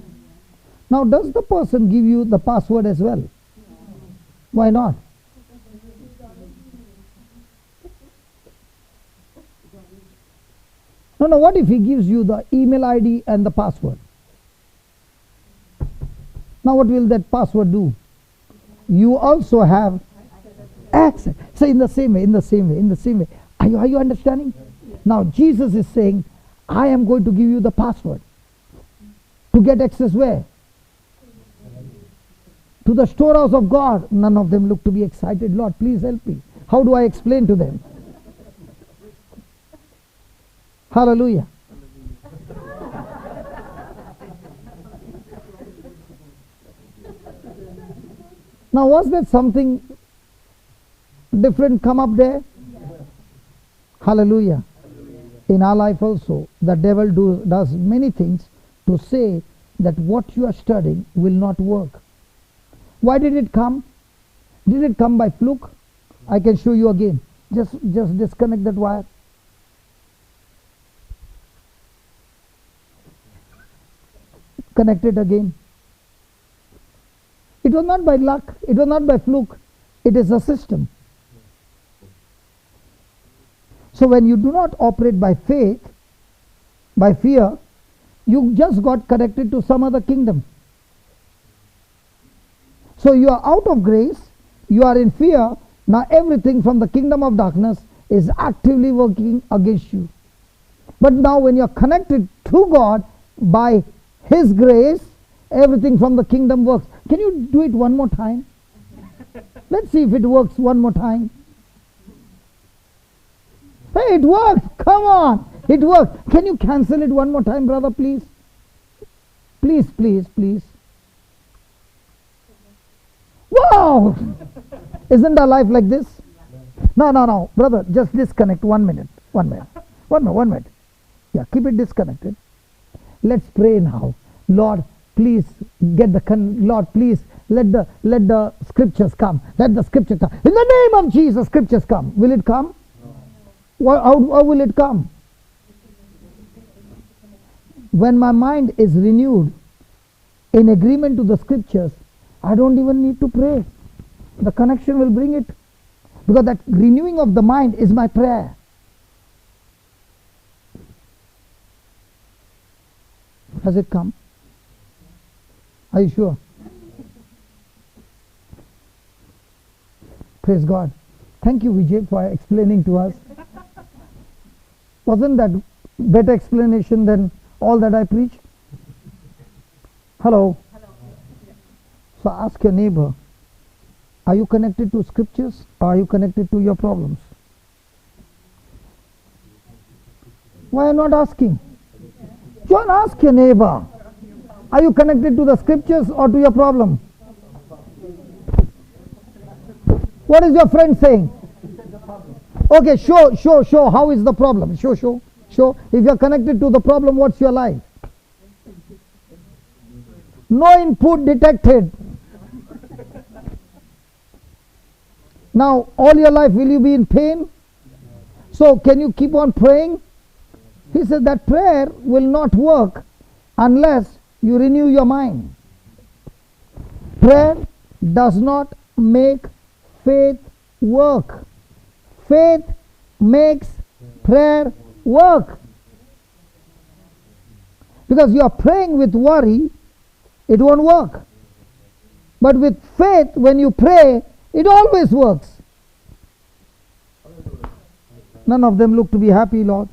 Now does the person give you the password as well? Why not? No, what if he gives you the email ID and the password? Now what will that password do? You also have access. So in the same way. Are you understanding? Now Jesus is saying, I am going to give you the password. To get access where? To the storehouse of God. None of them look to be excited. Lord, please help me. How do I explain to them? Hallelujah. Now, was there something different come up there? Hallelujah. In our life also, the devil does many things to say that what you are studying will not work. Why did it come? Did it come by fluke? I can show you again. Just disconnect that wire. Connect it again. It was not by luck. It was not by fluke. It is a system. So when you do not operate by faith, by fear, you just got connected to some other kingdom. So you are out of grace, you are in fear. Now everything from the kingdom of darkness is actively working against you. But now when you are connected to God by His grace, everything from the kingdom works. Can you do it one more time? Let's see if it works one more time. Hey, it works. Come on. It works. Can you cancel it one more time, brother, please? Please, please, please. Wow! Isn't our life like this? No. Brother, just disconnect 1 minute. 1 minute. 1 minute. Yeah, keep it disconnected. Let's pray now. Lord, please Lord, please let the scriptures come. Let the scripture come. In the name of Jesus, scriptures come. Will it come? How will it come? When my mind is renewed in agreement to the scriptures, I don't even need to pray. The connection will bring it. Because that renewing of the mind is my prayer. Has it come? Are you sure? Praise God. Thank you, Vijay, for explaining to us. Wasn't that better explanation than all that I preached? Hello. So ask your neighbor, are you connected to scriptures or are you connected to your problems? Why are you not asking? John, ask your neighbor, are you connected to the scriptures or to your problem? What is your friend saying? Okay, show. How is the problem? Show. If you are connected to the problem, what's your life? No input detected. Now, all your life, will you be in pain? So, can you keep on praying? He said that prayer will not work unless you renew your mind. Prayer does not make faith work. Faith makes prayer work. Because you are praying with worry, it won't work. But with faith, when you pray, it always works. None of them look to be happy, Lord.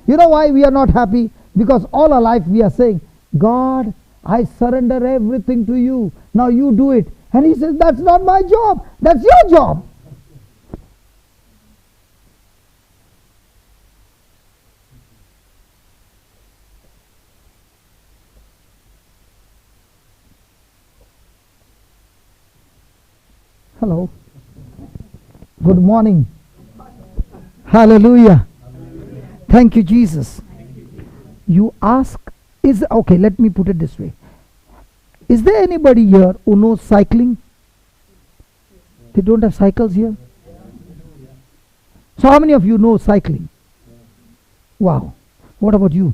You know why we are not happy? Because all our life we are saying, God, I surrender everything to you. Now you do it. And He says, that's not my job. That's your job. Hello. Good morning. Hallelujah. Thank you, Jesus. You ask, okay, let me put it this way. Is there anybody here who knows cycling? They don't have cycles here? So how many of you know cycling? Wow. What about you?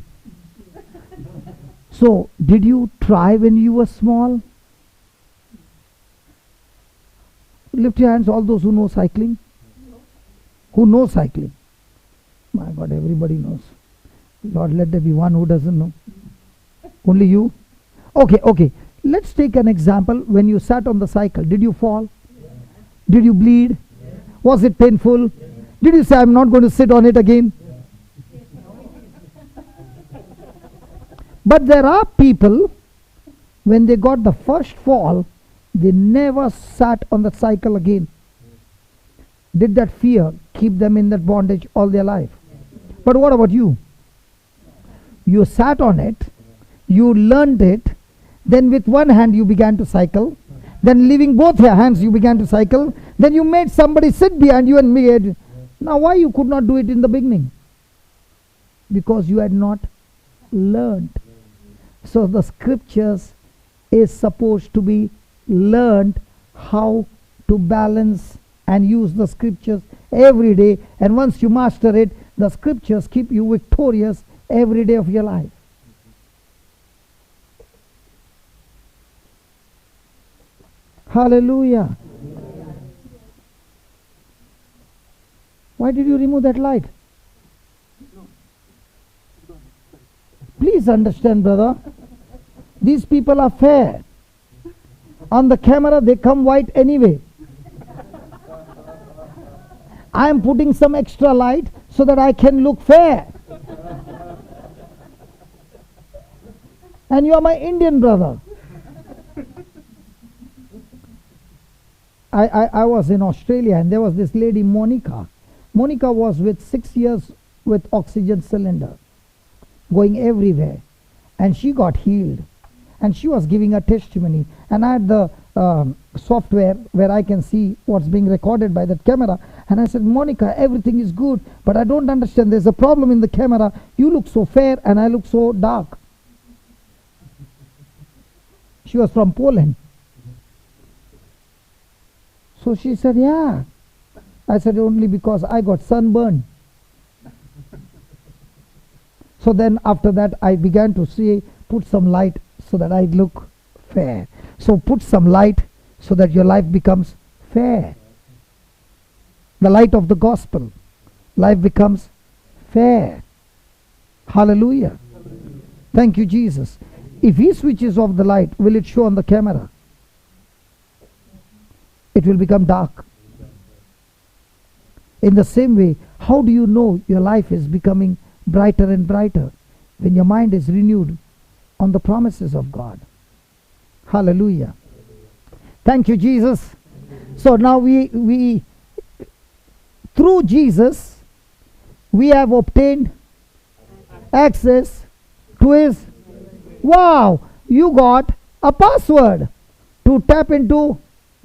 So, did you try when you were small? Lift your hands, all those who know cycling. Who know cycling? My God, everybody knows. Lord, let there be one who doesn't know. Only you? Okay. Let's take an example. When you sat on the cycle, did you fall? Yes. Did you bleed? Yes. Was it painful? Yes. Did you say, I'm not going to sit on it again? Yes. But there are people, when they got the first fall, they never sat on the cycle again. Did that fear keep them in that bondage all their life? But what about you? You sat on it, you learned it, then with one hand you began to cycle, then leaving both your hands you began to cycle, then you made somebody sit behind you and made. Now why you could not do it in the beginning? Because you had not learned. So the scriptures is supposed to be learned how to balance and use the scriptures every day, and once you master it, the scriptures keep you victorious every day of your life. Hallelujah. Why did you remove that light? Please understand, brother. These people are fair. On the camera they come white anyway. I am putting some extra light so that I can look fair. And you are my Indian brother. I was in Australia, and there was this lady Monica. Monica was with 6 years with oxygen cylinder, going everywhere, and she got healed, and she was giving a testimony, and I had the software where I can see what's being recorded by that camera, and I said, Monica, everything is good, but I don't understand, there's a problem in the camera. You look so fair and I look so dark. She was from Poland. So she said, yeah. I said, only because I got sunburned. So then after that I began to say, put some light so that I look fair. So put some light so that your life becomes fair. The light of the gospel. Life becomes fair. Hallelujah. Thank you, Jesus. If he switches off the light, will it show on the camera? It will become dark. In the same way, how do you know your life is becoming brighter and brighter? When your mind is renewed on the promises of God. Hallelujah. Thank you, Jesus. So now we through Jesus we have obtained access to his. Wow, you got a password to tap into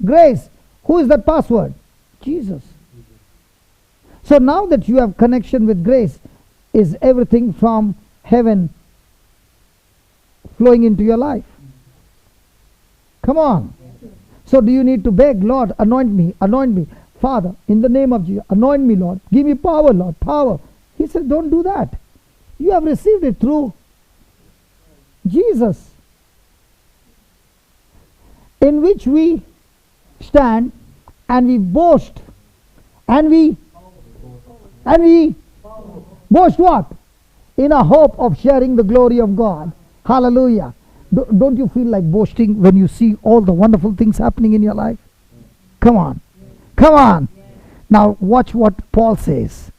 grace. Who is that password? Jesus. So now that you have connection with grace, is everything from heaven flowing into your life? Come on. So do you need to beg, Lord, anoint me, Father, in the name of Jesus, anoint me, Lord, give me power, Lord, power. He said, don't do that. You have received it through Jesus, in which we stand and we boast, and we boast what? In a hope of sharing the glory of God. Hallelujah. Don't you feel like boasting when you see all the wonderful things happening in your life? Come on. Come on. Now watch what Paul says.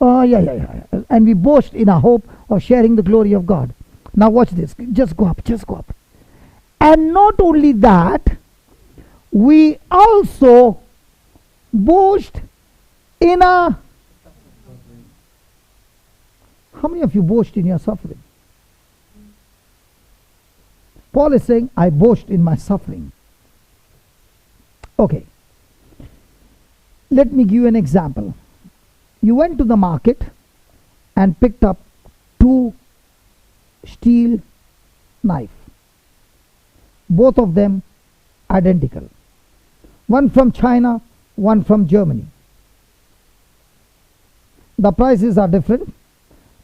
Oh, yeah. And we boast in a hope of sharing the glory of God. Now watch this. Just go up. And not only that, we also boast in a. How many of you boast in your suffering? Paul is saying, I boast in my suffering. Okay. Let me give you an example. You went to the market and picked up 2 steel knives. Both of them identical. One from China, one from Germany. The prices are different,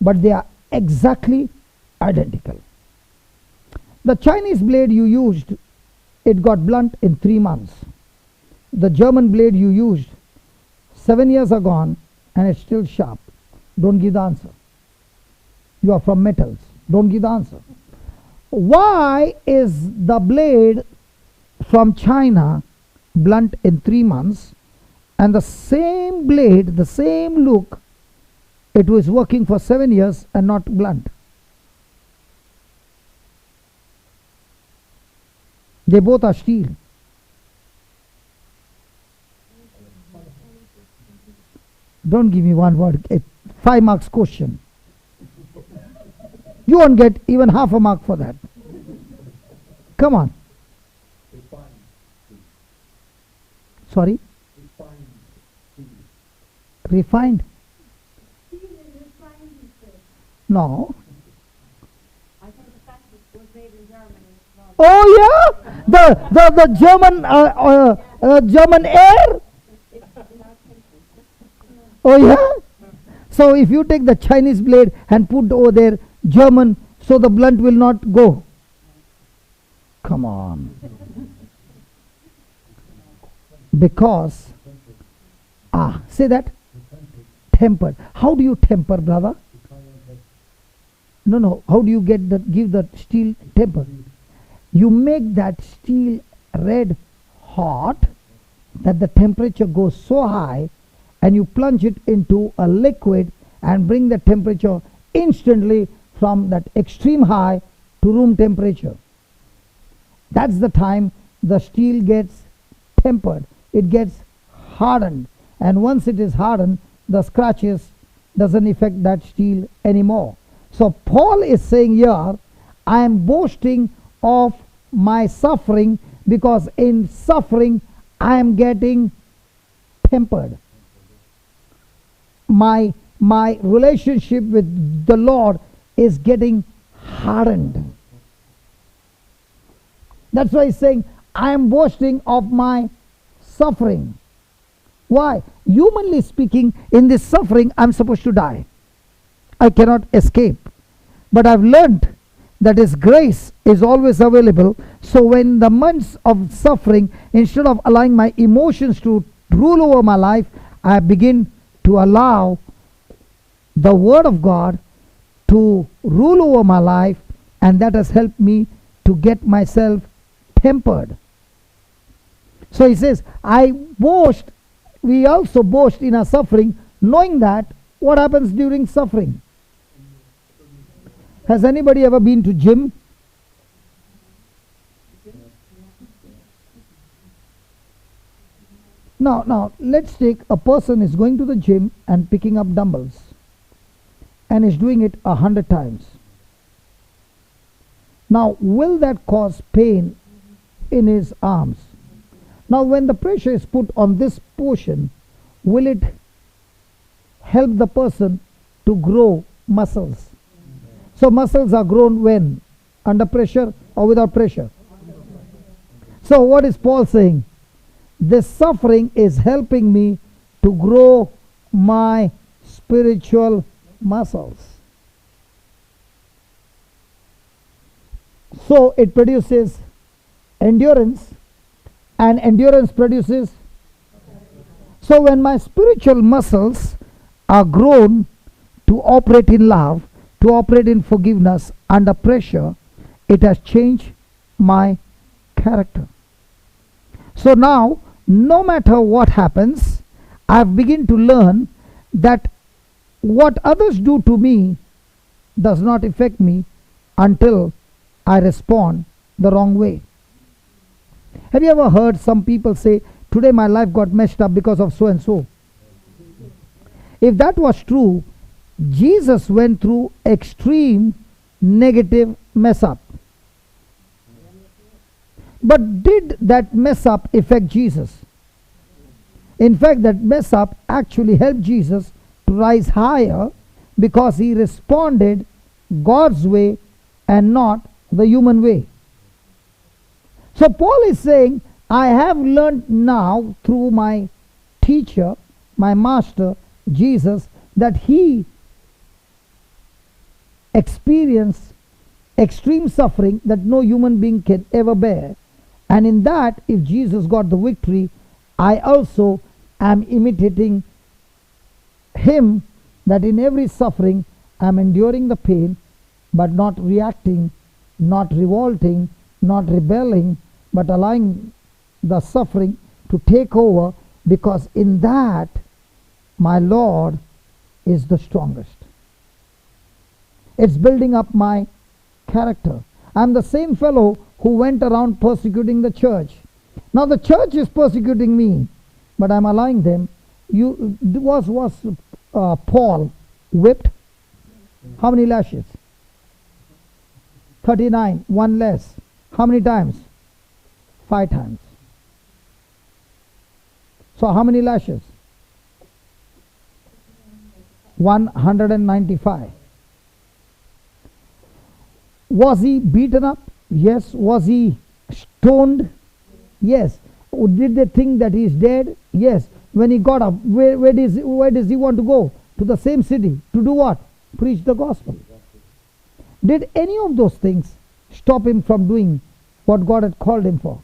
but they are exactly identical. The Chinese blade you used, it got blunt in 3 months. The German blade you used, 7 years are gone and it's still sharp. Don't give the answer. You are from metals. Don't give the answer. Why is the blade from China blunt in 3 months, and the same blade, the same look, it was working for 7 years and not blunt? They both are steel. Don't give me one word. 5 marks question. You won't get even half a mark for that. Come on. Sorry? Refined? No. Oh yeah, the German air. Oh yeah. So if you take the Chinese blade and put over there German, so the blunt will not go. Come on. Because say that. Tempered. How do you temper, brother? No. How do you give the steel temper? You make that steel red hot, that the temperature goes so high, and you plunge it into a liquid and bring the temperature instantly from that extreme high to room temperature. That's the time the steel gets tempered. It gets hardened, and once it is hardened, the scratches doesn't affect that steel anymore. So Paul is saying here, I am boasting of my suffering, because in suffering I am getting tempered. My relationship with the Lord is getting hardened. That's why he's saying, I am boasting of my suffering. Why? Humanly speaking, in this suffering, I'm supposed to die. I cannot escape. But I've learned that His grace is always available. So when the months of suffering, instead of allowing my emotions to rule over my life, I begin to allow the Word of God to rule over my life, and that has helped me to get myself tempered. So he says, we also boast in our suffering, knowing that what happens during suffering. Has anybody ever been to gym? Now, let's take a person is going to the gym and picking up dumbbells, and is doing it 100 times. Now, will that cause pain in his arms? Now, when the pressure is put on this portion, will it help the person to grow muscles? So muscles are grown when? Under pressure or without pressure? So what is Paul saying? This suffering is helping me to grow my spiritual muscles. So it produces endurance, and endurance produces. So when my spiritual muscles are grown to operate in love, to operate in forgiveness under pressure, it has changed my character. So now, no matter what happens, I have begun to learn that what others do to me does not affect me until I respond the wrong way. Have you ever heard some people say, today my life got messed up because of so and so? If that was true, Jesus went through extreme negative mess up. But did that mess up affect Jesus? In fact, that mess up actually helped Jesus to rise higher, because he responded God's way and not the human way. So Paul is saying, I have learned now through my teacher, my master, Jesus, that he experienced extreme suffering that no human being can ever bear. And in that, if Jesus got the victory, I also am imitating him, that in every suffering I am enduring the pain, but not reacting, not revolting, not rebelling, but allowing the suffering to take over, because in that my Lord is the strongest. It's building up my character. I'm the same fellow who went around persecuting the church. Now the church is persecuting me, but I'm allowing them Was Paul whipped? How many lashes? 39, one less. How many times? 5 times. So how many lashes? 195. Was he beaten up? Yes. Was he stoned? Yes. Did they think that he is dead? Yes. When he got up, where does he want to go? To the same city. To do what? Preach the gospel. Did any of those things stop him from doing what God had called him for?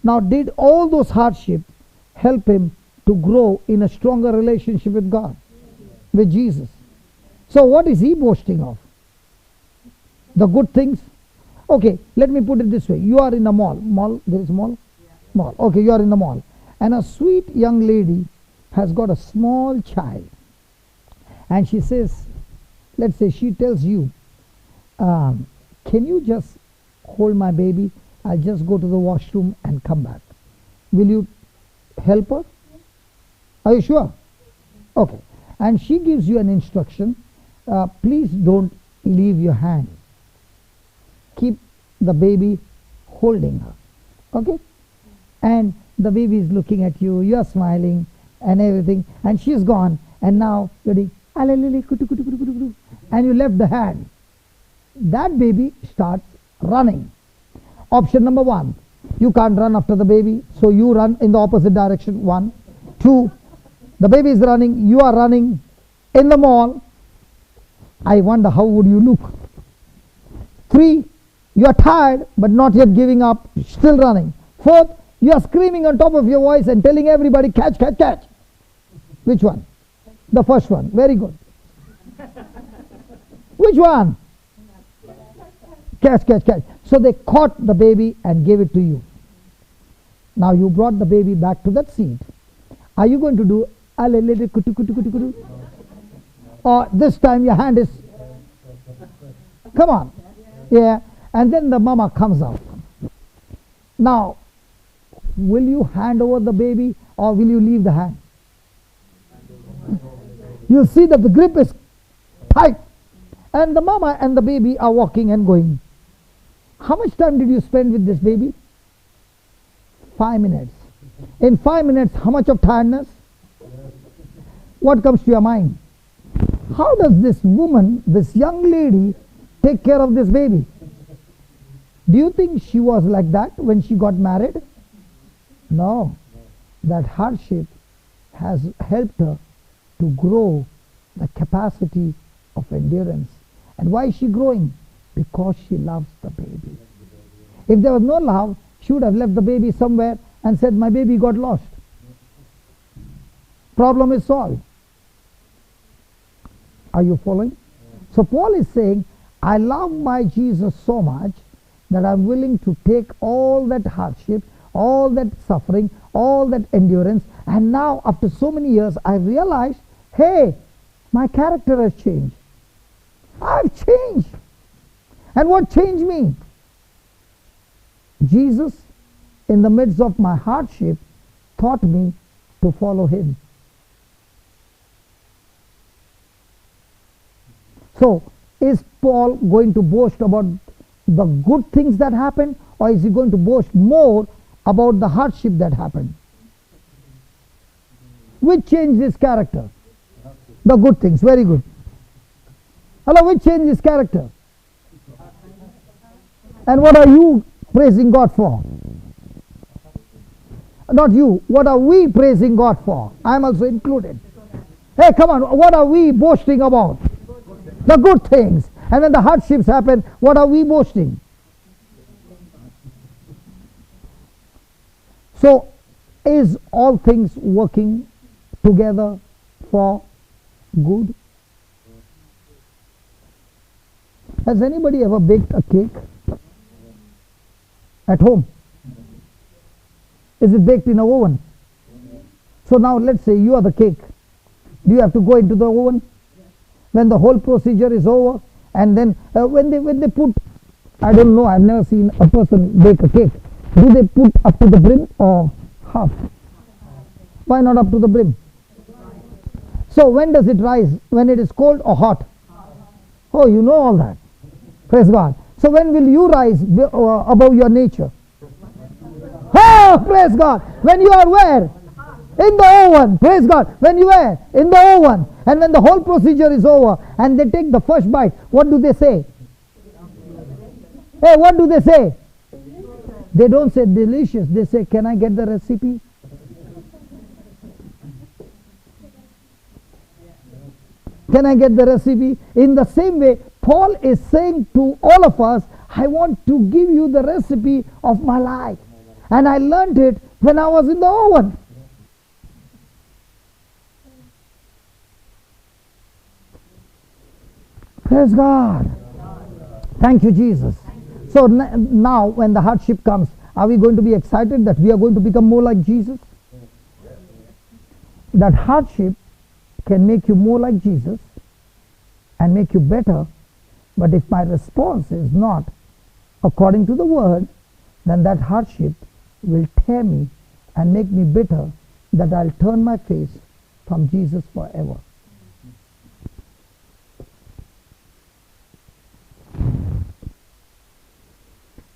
Now, did all those hardships help him to grow in a stronger relationship with God, with Jesus? So what is he boasting of? The good things? Okay, let me put it this way. You are in a mall. Mall, there is a mall? Yeah. Mall. Okay, you are in the mall. And a sweet young lady has got a small child. And she says, let's say she tells you, can you just hold my baby? I'll just go to the washroom and come back. Will you help her? Are you sure? Okay. And she gives you an instruction. Please don't leave your hand. Keep the baby holding her. Okay? And the baby is looking at you. You are smiling and everything. And she's gone. And now you're doing, and you left the hand. That baby starts running. Option number 1, you can't run after the baby, so you run in the opposite direction. 1. 2, the baby is running, you are running in the mall. I wonder how would you look. 3, you are tired but not yet giving up, still running. 4th, you are screaming on top of your voice and telling everybody, catch, catch, catch. Which one? The first one. Very good. Which one? Catch, catch, catch. So they caught the baby and gave it to you. Now you brought the baby back to that seat. Are you going to do or this time your hand is, come on, yeah, and then the mama comes out. Now, will you hand over the baby or will you leave the hand? You'll see that the grip is tight, and the mama and the baby are walking and going. How much time did you spend with this baby? 5 minutes. In 5 minutes, how much of tiredness? What comes to your mind? How does this woman, this young lady, take care of this baby? Do you think she was like that when she got married? No. That hardship has helped her to grow the capacity of endurance. And why is she growing? Because she loves the baby. If there was no love, she would have left the baby somewhere and said, my baby got lost. Problem is solved. Are you following? So Paul is saying, I love my Jesus so much that I'm willing to take all that hardship, all that suffering, all that endurance, and now after so many years I realized, hey, my character has changed. I've changed. And what changed me? Jesus, in the midst of my hardship, taught me to follow him. So, is Paul going to boast about the good things that happened, or is he going to boast more about the hardship that happened? Which changed his character? The good things. Very good. Hello, which changed his character? And what are you praising God for? Not you. What are we praising God for? I am also included. Hey, come on. What are we boasting about? The good things. And when the hardships happen, what are we boasting? So, is all things working together for good? Has anybody ever baked a cake at home? Is it baked in an oven? So now let's say you are the cake. Do you have to go into the oven? When the whole procedure is over, and then when they put, I don't know, I've never seen a person bake a cake. Do they put up to the brim or half? Why not up to the brim? So when does it rise? When it is cold or hot? Oh, you know all that. Praise God. So when will you rise above your nature? Oh, praise God. When you are where? In the oven. Praise God. When you are in the oven. And when the whole procedure is over and they take the first bite, what do they say? Hey, what do they say? They don't say delicious. They say, can I get the recipe? Can I get the recipe? In the same way, Paul is saying to all of us, I want to give you the recipe of my life. And I learned it when I was in the oven. Praise God. Thank you, Jesus. So now when the hardship comes, are we going to be excited that we are going to become more like Jesus? That hardship can make you more like Jesus and make you better, but if my response is not according to the word, then that hardship will tear me and make me bitter, that I'll turn my face from Jesus forever.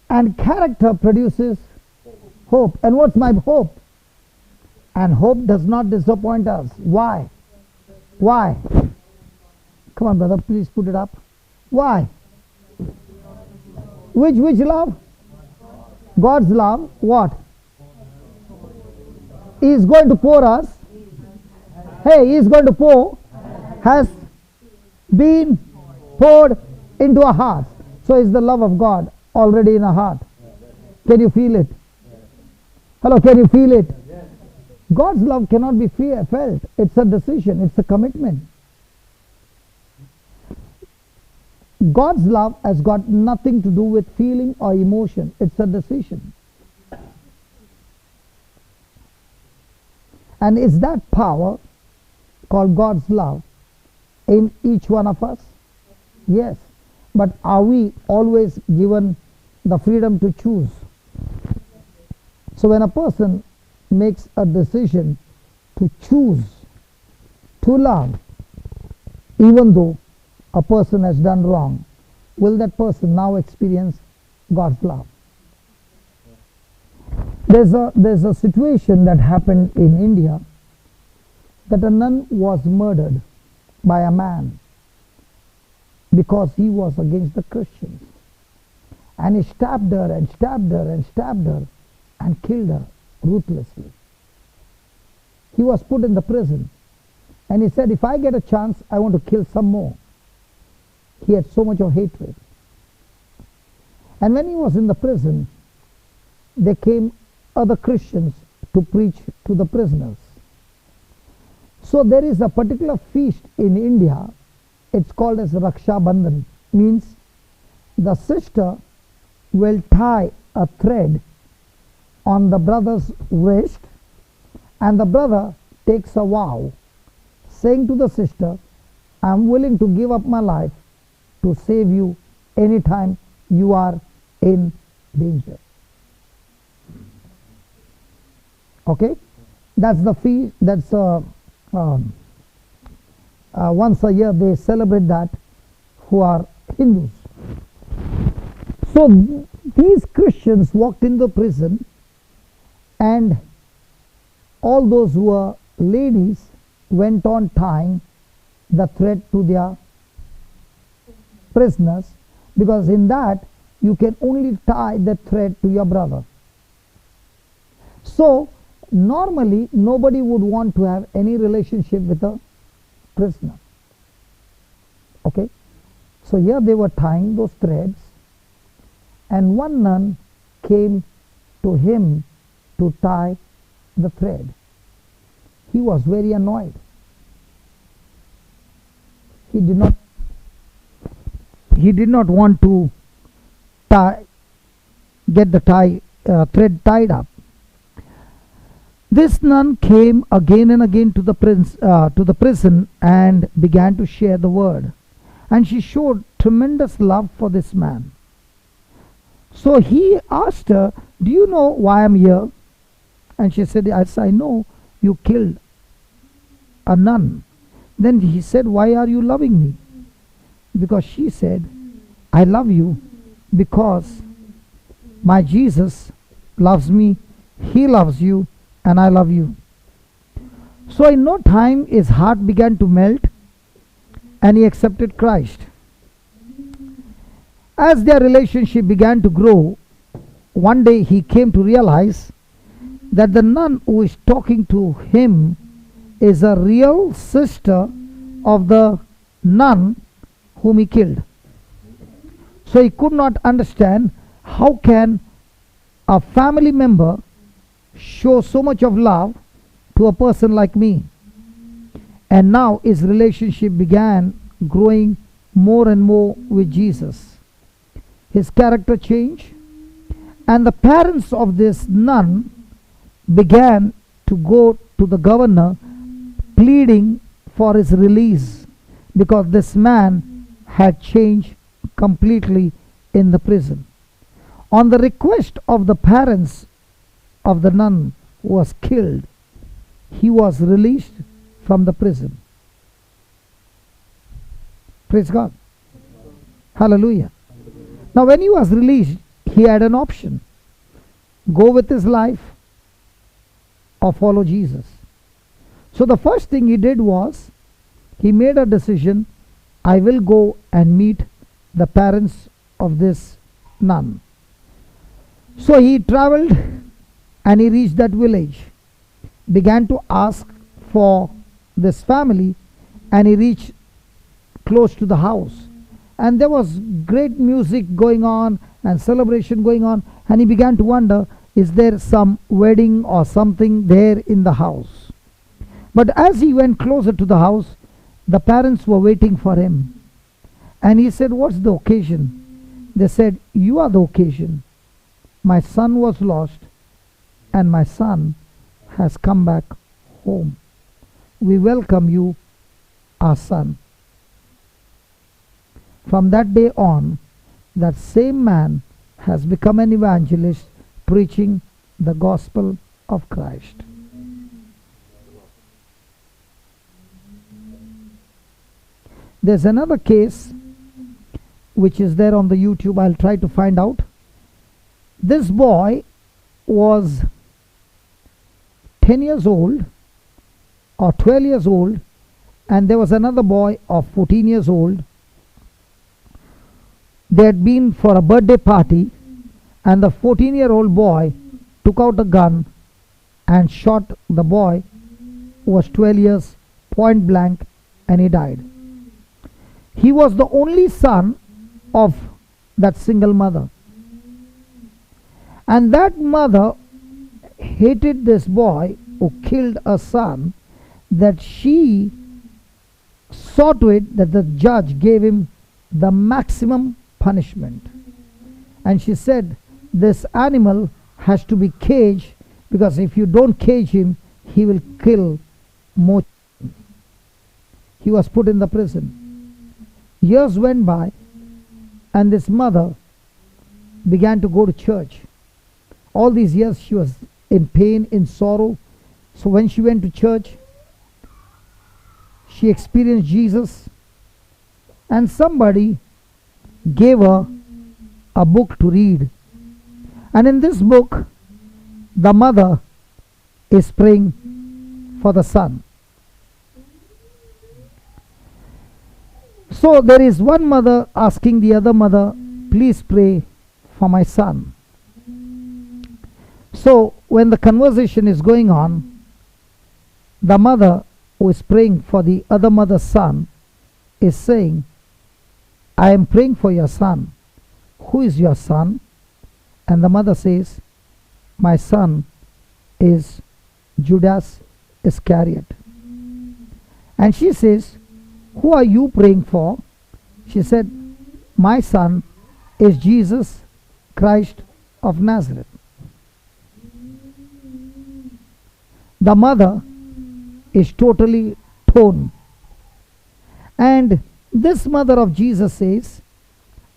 And character produces hope. And what's my hope? And hope does not disappoint us. Why? Why? Come on, brother, please put it up. Why? Which love? God's love. What? He is going to pour us. Hey, He is going to pour. Has been poured into our hearts. So is the love of God already in our heart. Can you feel it? Hello, can you feel it? God's love cannot be felt. It's a decision. It's a commitment. God's love has got nothing to do with feeling or emotion. It's a decision. And is that power called God's love in each one of us? Yes. But are we always given the freedom to choose? So when a person makes a decision to choose to love, even though a person has done wrong, will that person now experience God's love? There's a situation that happened in India, that a nun was murdered by a man because he was against the Christians. And he stabbed her and stabbed her and stabbed her and killed her ruthlessly. He was put in the prison. And he said, if I get a chance, I want to kill some more. He had so much of hatred. And when he was in the prison, there came other Christians to preach to the prisoners. So there is a particular feast in India. It's called as Raksha Bandhan. Means the sister will tie a thread on the brother's wrist, and the brother takes a vow saying to the sister, I'm willing to give up my life to save you anytime you are in danger. Okay? That's the feast. That's once a year they celebrate that, who are Hindus. So these Christians walked in the prison, and all those who were ladies went on tying the thread to their prisoners, because in that you can only tie the thread to your brother. So normally nobody would want to have any relationship with a prisoner. Okay? So here they were tying those threads, and one nun came to him to tie the thread. He was very annoyed. He did not want to get the thread tied up. This nun came again and again to the prison and began to share the word. And she showed tremendous love for this man. So he asked her, do you know why I'm here? And she said, yes, I know you killed a nun. Then he said, why are you loving me? Because she said, I love you because my Jesus loves me, he loves you, and I love you. So in no time his heart began to melt and he accepted Christ. As their relationship began to grow, one day he came to realize that the nun who is talking to him is a real sister of the nun whom he killed. So he could not understand how can a family member show so much of love to a person like me. And now his relationship began growing more and more with Jesus. His character changed, and the parents of this nun began to go to the governor pleading for his release because this man had changed completely in the prison. On the request of the parents of the nun who was killed, he was released from the prison. Praise God. Hallelujah. Now when he was released, he had an option: go with his life or follow Jesus. So the first thing he did was, he made a decision, I will go and meet the parents of this nun. So he traveled and he reached that village, began to ask for this family, and he reached close to the house. And there was great music going on and celebration going on, and he began to wonder, is there some wedding or something there in the house? But as he went closer to the house, the parents were waiting for him. And he said, what's the occasion? They said, you are the occasion. My son was lost and my son has come back home. We welcome you, our son. From that day on, that same man has become an evangelist preaching the gospel of Christ. There's another case which is there on the YouTube. I'll try to find out. This boy was 10 years old or 12 years old, and there was another boy of 14 years old. They had been for a birthday party, and the 14-year-old boy took out a gun and shot the boy who was 12 years, point blank, and he died. He was the only son of that single mother. And that mother hated this boy who killed her son, that she saw to it that the judge gave him the maximum punishment. And she said, this animal has to be caged, because if you don't cage him, he will kill more. He was put in the prison. Years went by, and this mother began to go to church. All these years she was in pain, in sorrow. So when she went to church, she experienced Jesus, and somebody gave her a book to read. And in this book, the mother is praying for the son. So there is one mother asking the other mother, please pray for my son. So when the conversation is going on, the mother who is praying for the other mother's son is saying, I am praying for your son. Who is your son? And the mother says, my son is Judas Iscariot. And she says, who are you praying for? She said, my son is Jesus Christ of Nazareth. The mother is totally torn. And this mother of Jesus says,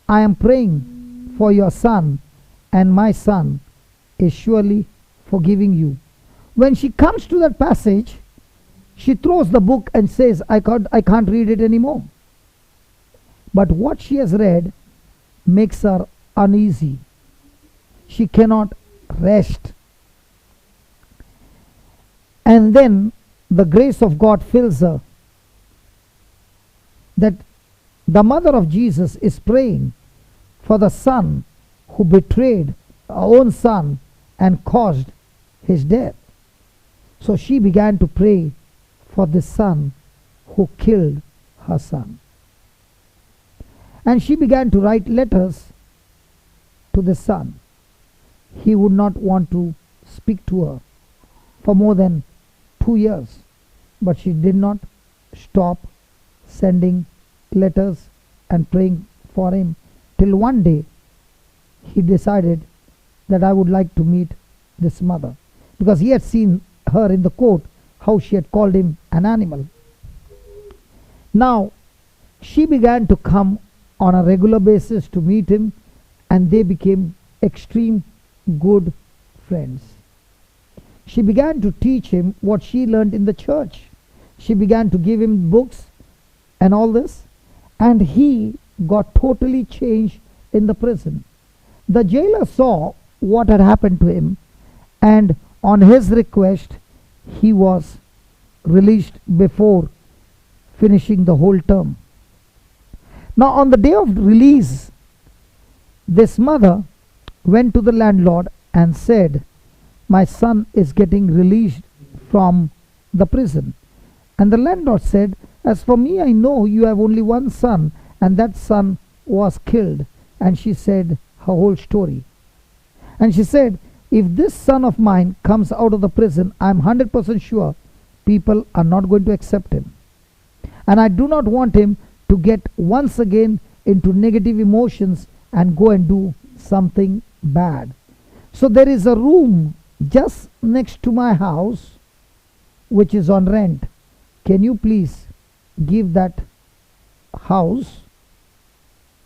I am praying for your son, and my son is surely forgiving you. When she comes to that passage, She throws the book and says, I can't read it anymore. But what she has read makes her uneasy. She cannot rest. And then the grace of God fills her, that the mother of Jesus is praying for the son who betrayed her own son and caused his death. So she began to pray for the son who killed her son. And she began to write letters to the son. He would not want to speak to her for more than 2 years, but she did not stop sending letters and praying for him, till one day he decided that I would like to meet this mother, because he had seen her in the court, how she had called him an animal. Now she began to come on a regular basis to meet him, and they became extreme good friends. She began to teach him what she learned in the church. She began to give him books and all this, and he got totally changed in the prison. The jailer saw what had happened to him, and on his request he was released before finishing the whole term. Now on the day of release, this mother went to the landlord and said, my son is getting released from the prison. And the landlord said, as for me, I know you have only one son, and that son was killed. And she said her whole story. And she said, if this son of mine comes out of the prison, I am 100% sure people are not going to accept him. And I do not want him to get once again into negative emotions and go and do something bad. So there is a room just next to my house which is on rent. Can you please give that house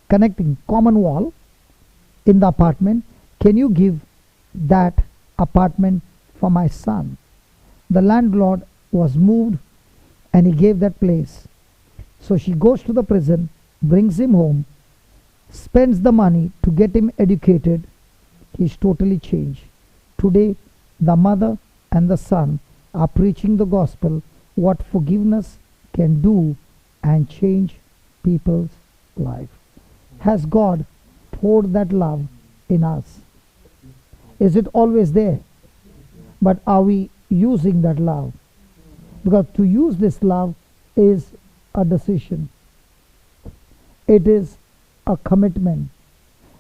connecting common wall in the apartment? Can you give that apartment for my son? The landlord was moved and he gave that place. So she goes to the prison, brings him home, spends the money to get him educated. He's totally changed. Today, the mother and the son are preaching the gospel, what forgiveness can do and change people's life. Has God poured that love in us? Is it always there? But are we using that love? Because to use this love is a decision. It is a commitment.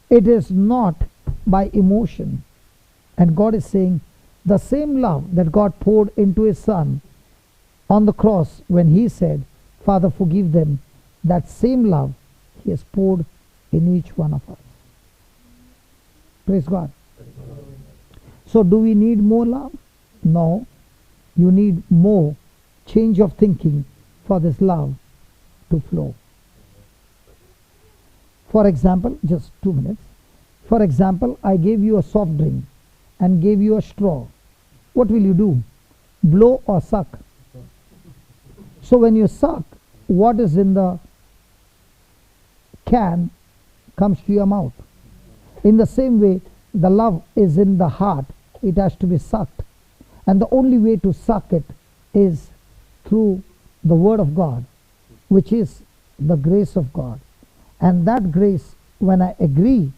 It is not by emotion. And God is saying the same love that God poured into his son on the cross when he said, Father, forgive them, that same love he has poured in each one of us. Praise God. So do we need more love? No. You need more change of thinking for this love to flow. For example, just 2 minutes. For example, I gave you a soft drink and gave you a straw. What will you do? Blow or suck? So when you suck, what is in the can comes to your mouth. In the same way, the love is in the heart. It has to be sucked. And the only way to suck it is through the Word of God, which is the grace of God. And that grace, when I agree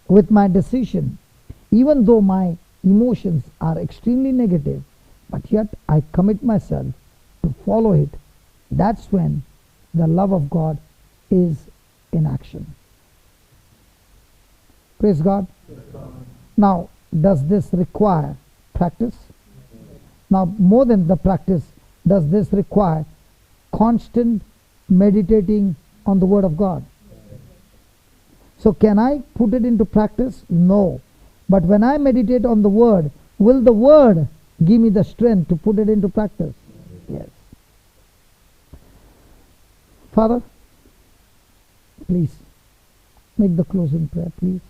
with my decision, even though my emotions are extremely negative, but yet I commit myself to follow it, that's when the love of God is in action. Praise God. Now, does this require practice? Now, more than the practice, does this require constant meditating on the Word of God? So can I put it into practice? No. But when I meditate on the Word, will the Word give me the strength to put it into practice? Yes. Father, please make the closing prayer, please.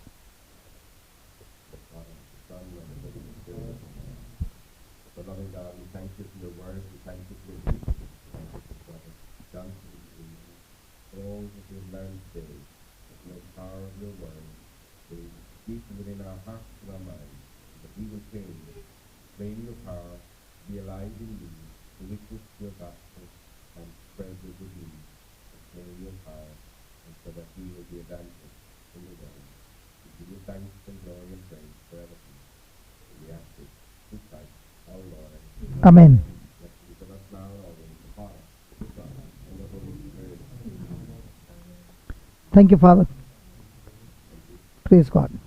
The loving God, we thank thank you for your word. We thank you for your teaching. Thank you for Brother Johnson. All that we've learned today, that no power of your word is deep within our hearts and our minds, that we will change, claim your power, be alive in you, to witness your gospel, and spread your good news, and claim your power, and so that we will be advantage in the world. We give you thanks and glory and praise forever. We ask it through Christ, our Lord. Amen. Let be with us now and always, the Father, the Son, and the Holy Spirit. Thank you, Father. Praise God.